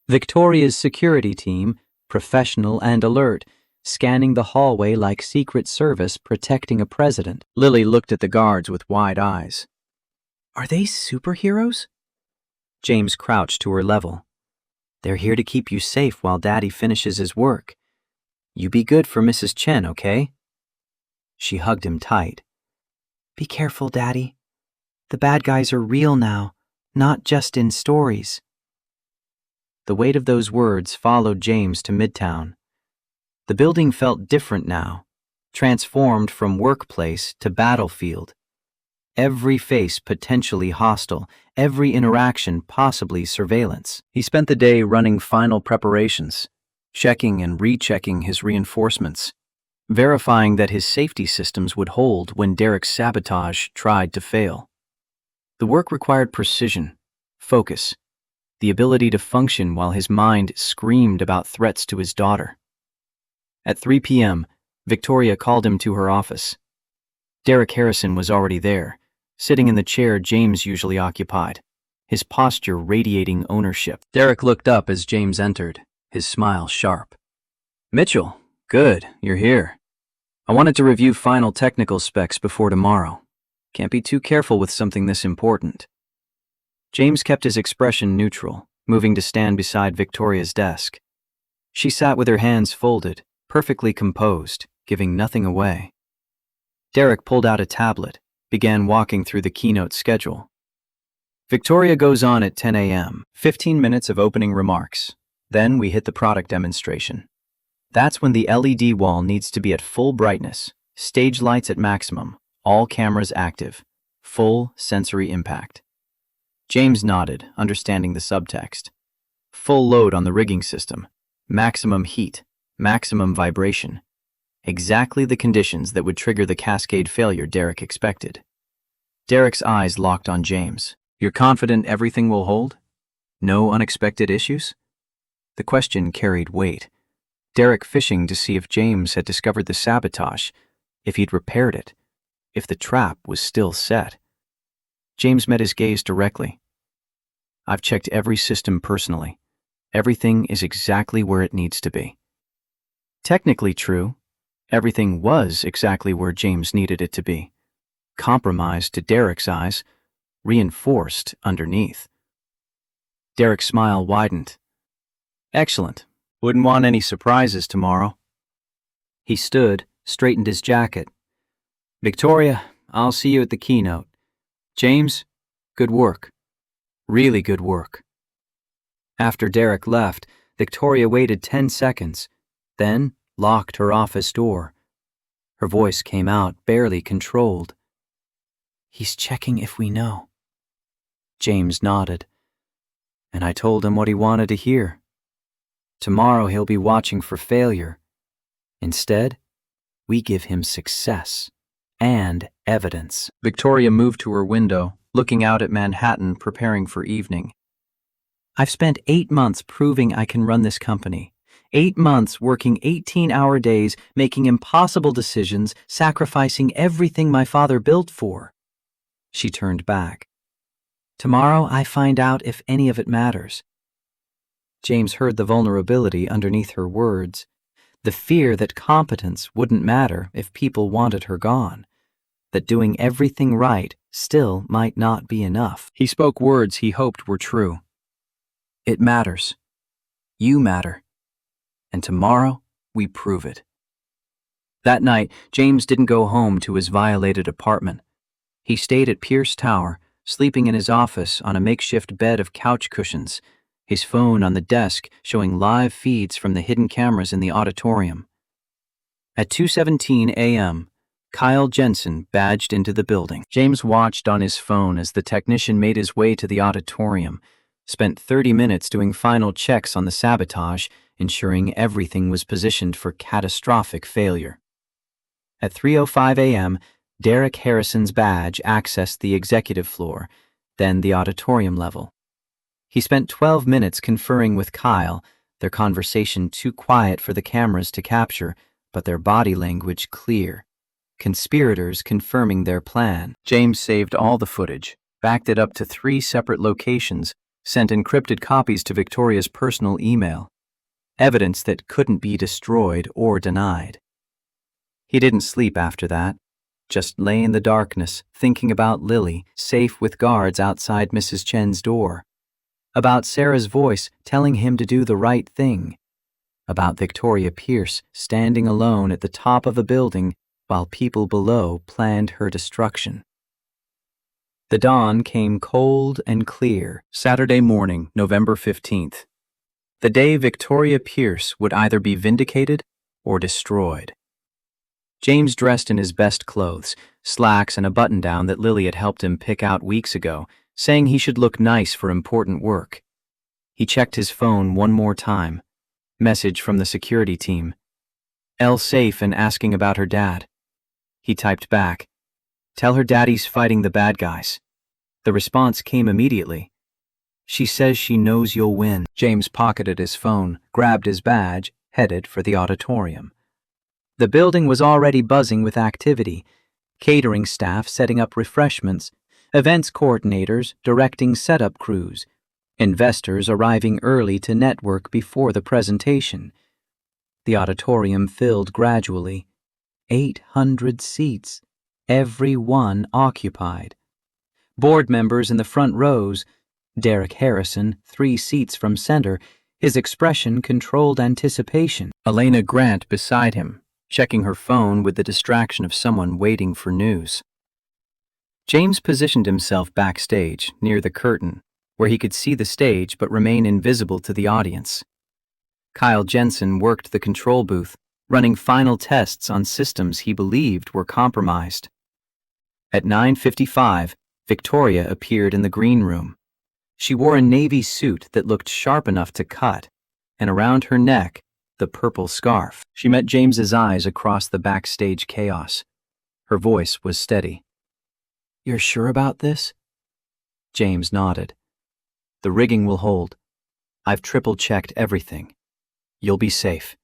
Victoria's security team, professional and alert, scanning the hallway like Secret Service protecting a president. Lily looked at the guards with wide eyes. "Are they superheroes?" James crouched to her level. They're here to keep you safe while Daddy finishes his work. You be good for Mrs. Chen, okay? She hugged him tight. Be careful, Daddy. The bad guys are real now, not just in stories. The weight of those words followed James to Midtown. The building felt different now, transformed from workplace to battlefield. Every face potentially hostile, every interaction possibly surveillance. He spent the day running final preparations, checking and rechecking his reinforcements, verifying that his safety systems would hold when Derek's sabotage tried to fail. The work required precision, focus, the ability to function while his mind screamed about threats to his daughter. At 3 p.m., Victoria called him to her office. Derek Harrison was already there, sitting in the chair James usually occupied, his posture radiating ownership. Derek looked up as James entered, his smile sharp. Mitchell, good, you're here. I wanted to review final technical specs before tomorrow. Can't be too careful with something this important. James kept his expression neutral, moving to stand beside Victoria's desk. She sat with her hands folded, perfectly composed, giving nothing away. Derek pulled out a tablet, began walking through the keynote schedule. Victoria goes on at 10 a.m., 15 minutes of opening remarks. Then we hit the product demonstration. That's when the LED wall needs to be at full brightness, stage lights at maximum, all cameras active, full sensory impact. James nodded, understanding the subtext. Full load on the rigging system, maximum heat, maximum vibration. Exactly the conditions that would trigger the cascade failure Derek expected. Derek's eyes locked on James. You're confident everything will hold? No unexpected issues? The question carried weight. Derek fishing to see if James had discovered the sabotage, if he'd repaired it, if the trap was still set. James met his gaze directly. I've checked every system personally. Everything is exactly where it needs to be. Technically true. Everything was exactly where James needed it to be. Compromised to Derek's eyes, reinforced underneath. Derek's smile widened. Excellent. Wouldn't want any surprises tomorrow. He stood, straightened his jacket. Victoria, I'll see you at the keynote. James, good work. Really good work. After Derek left, Victoria waited 10 seconds, then locked her office door. Her voice came out barely controlled. He's checking if we know. James nodded. And I told him what he wanted to hear. Tomorrow he'll be watching for failure. Instead, we give him success and evidence. Victoria moved to her window, looking out at Manhattan, preparing for evening. I've spent 8 months proving I can run this company. 8 months working 18-hour days, making impossible decisions, sacrificing everything my father built for. She turned back. Tomorrow I find out if any of it matters. James heard the vulnerability underneath her words, the fear that competence wouldn't matter if people wanted her gone, that doing everything right still might not be enough. He spoke words he hoped were true. It matters. You matter. And tomorrow, we prove it. That night, James didn't go home to his violated apartment. He stayed at Pierce Tower, sleeping in his office on a makeshift bed of couch cushions, his phone on the desk showing live feeds from the hidden cameras in the auditorium. At 2:17 a.m., Kyle Jensen badged into the building. James watched on his phone as the technician made his way to the auditorium, spent 30 minutes doing final checks on the sabotage, ensuring everything was positioned for catastrophic failure. At 3:05 a.m., Derek Harrison's badge accessed the executive floor, then the auditorium level. He spent 12 minutes conferring with Kyle, their conversation too quiet for the cameras to capture, but their body language clear. Conspirators confirming their plan. James saved all the footage, backed it up to 3 separate locations, sent encrypted copies to Victoria's personal email. Evidence that couldn't be destroyed or denied. He didn't sleep after that, just lay in the darkness, thinking about Lily, safe with guards outside Mrs. Chen's door. about Sarah's voice telling him to do the right thing, about Victoria Pierce standing alone at the top of a building while people below planned her destruction. The dawn came cold and clear, Saturday morning, November 15th. The day Victoria Pierce would either be vindicated or destroyed. James dressed in his best clothes, slacks and a button-down that Lily had helped him pick out weeks ago, saying he should look nice for important work. He checked his phone one more time. Message from the security team. Elle safe and asking about her dad. He typed back, "Tell her daddy's fighting the bad guys." The response came immediately. "She says she knows you'll win." James pocketed his phone, grabbed his badge, headed for the auditorium. The building was already buzzing with activity. Catering staff setting up refreshments, events coordinators directing setup crews, investors arriving early to network before the presentation. The auditorium filled gradually. 800 seats, every one occupied. Board members in the front rows, Derek Harrison, 3 seats from center, his expression controlled anticipation. Elena Grant beside him, checking her phone with the distraction of someone waiting for news. James positioned himself backstage, near the curtain, where he could see the stage but remain invisible to the audience. Kyle Jensen worked the control booth, running final tests on systems he believed were compromised. At 9:55, Victoria appeared in the green room. She wore a navy suit that looked sharp enough to cut, and around her neck, the purple scarf. She met James's eyes across the backstage chaos. Her voice was steady. "You're sure about this?" James nodded. "The rigging will hold. I've triple-checked everything. You'll be safe."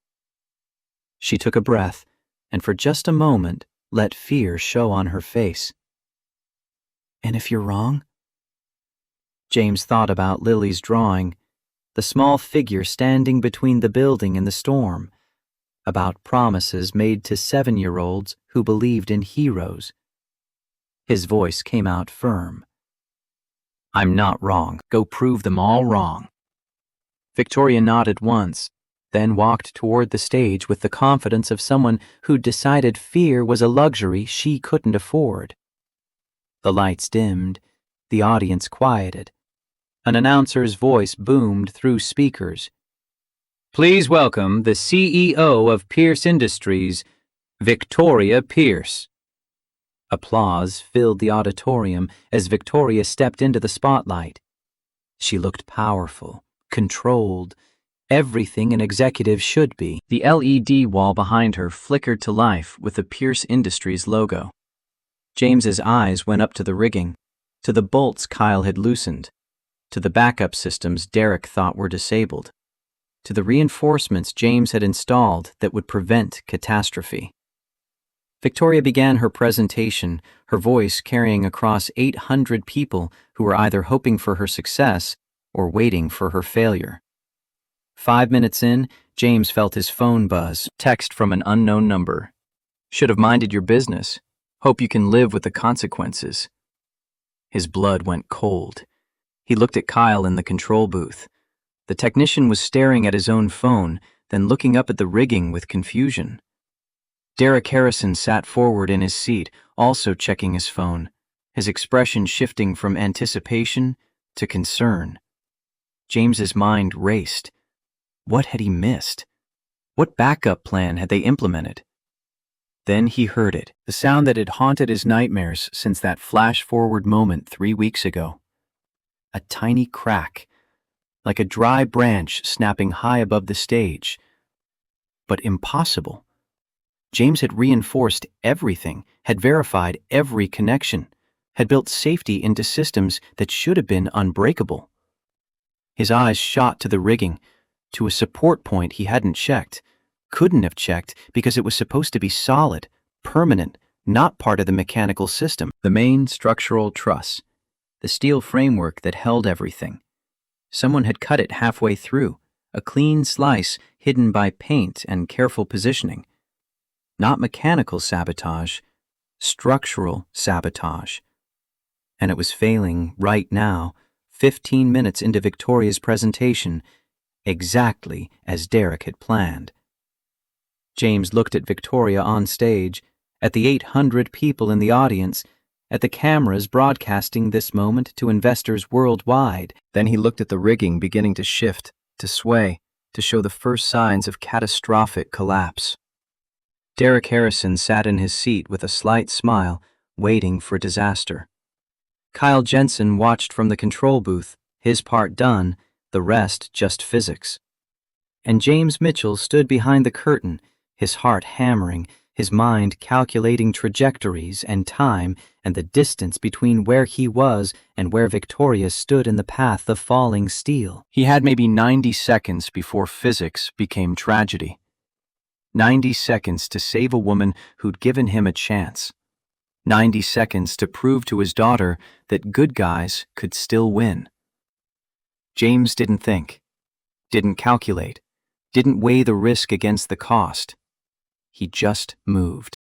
She took a breath, and for just a moment let fear show on her face. "And if you're wrong?" James thought about Lily's drawing, the small figure standing between the building and the storm, about promises made to 7-year-olds who believed in heroes. His voice came out firm. "I'm not wrong. Go prove them all wrong." Victoria nodded once, then walked toward the stage with the confidence of someone who'd decided fear was a luxury she couldn't afford. The lights dimmed, the audience quieted. An announcer's voice boomed through speakers. "Please welcome the CEO of Pierce Industries, Victoria Pierce." Applause filled the auditorium as Victoria stepped into the spotlight. She looked powerful, controlled, everything an executive should be. The LED wall behind her flickered to life with the Pierce Industries logo. James's eyes went up to the rigging, to the bolts Kyle had loosened, to the backup systems Derek thought were disabled, to the reinforcements James had installed that would prevent catastrophe. Victoria began her presentation, her voice carrying across 800 people who were either hoping for her success or waiting for her failure. 5 minutes in, James felt his phone buzz, text from an unknown number. "Should have minded your business. Hope you can live with the consequences." His blood went cold. He looked at Kyle in the control booth. The technician was staring at his own phone, then looking up at the rigging with confusion. Derek Harrison sat forward in his seat, also checking his phone, his expression shifting from anticipation to concern. James's mind raced. What had he missed? What backup plan had they implemented? Then he heard it, the sound that had haunted his nightmares since that flash-forward moment 3 weeks ago. A tiny crack, like a dry branch snapping high above the stage. But impossible. James had reinforced everything, had verified every connection, had built safety into systems that should have been unbreakable. His eyes shot to the rigging, to a support point he hadn't checked, couldn't have checked because it was supposed to be solid, permanent, not part of the mechanical system. The main structural truss, the steel framework that held everything. Someone had cut it halfway through, a clean slice hidden by paint and careful positioning. Not mechanical sabotage, structural sabotage. And it was failing right now, 15 minutes into Victoria's presentation, exactly as Derek had planned. James looked at Victoria on stage, at the 800 people in the audience, at the cameras broadcasting this moment to investors worldwide. Then he looked at the rigging beginning to shift, to sway, to show the first signs of catastrophic collapse. Derek Harrison sat in his seat with a slight smile, waiting for disaster. Kyle Jensen watched from the control booth, his part done, the rest just physics. And James Mitchell stood behind the curtain, his heart hammering, his mind calculating trajectories and time and the distance between where he was and where Victoria stood in the path of falling steel. He had maybe 90 seconds before physics became tragedy. 90 seconds to save a woman who'd given him a chance. 90 seconds to prove to his daughter that good guys could still win. James didn't think, didn't calculate, didn't weigh the risk against the cost. He just moved.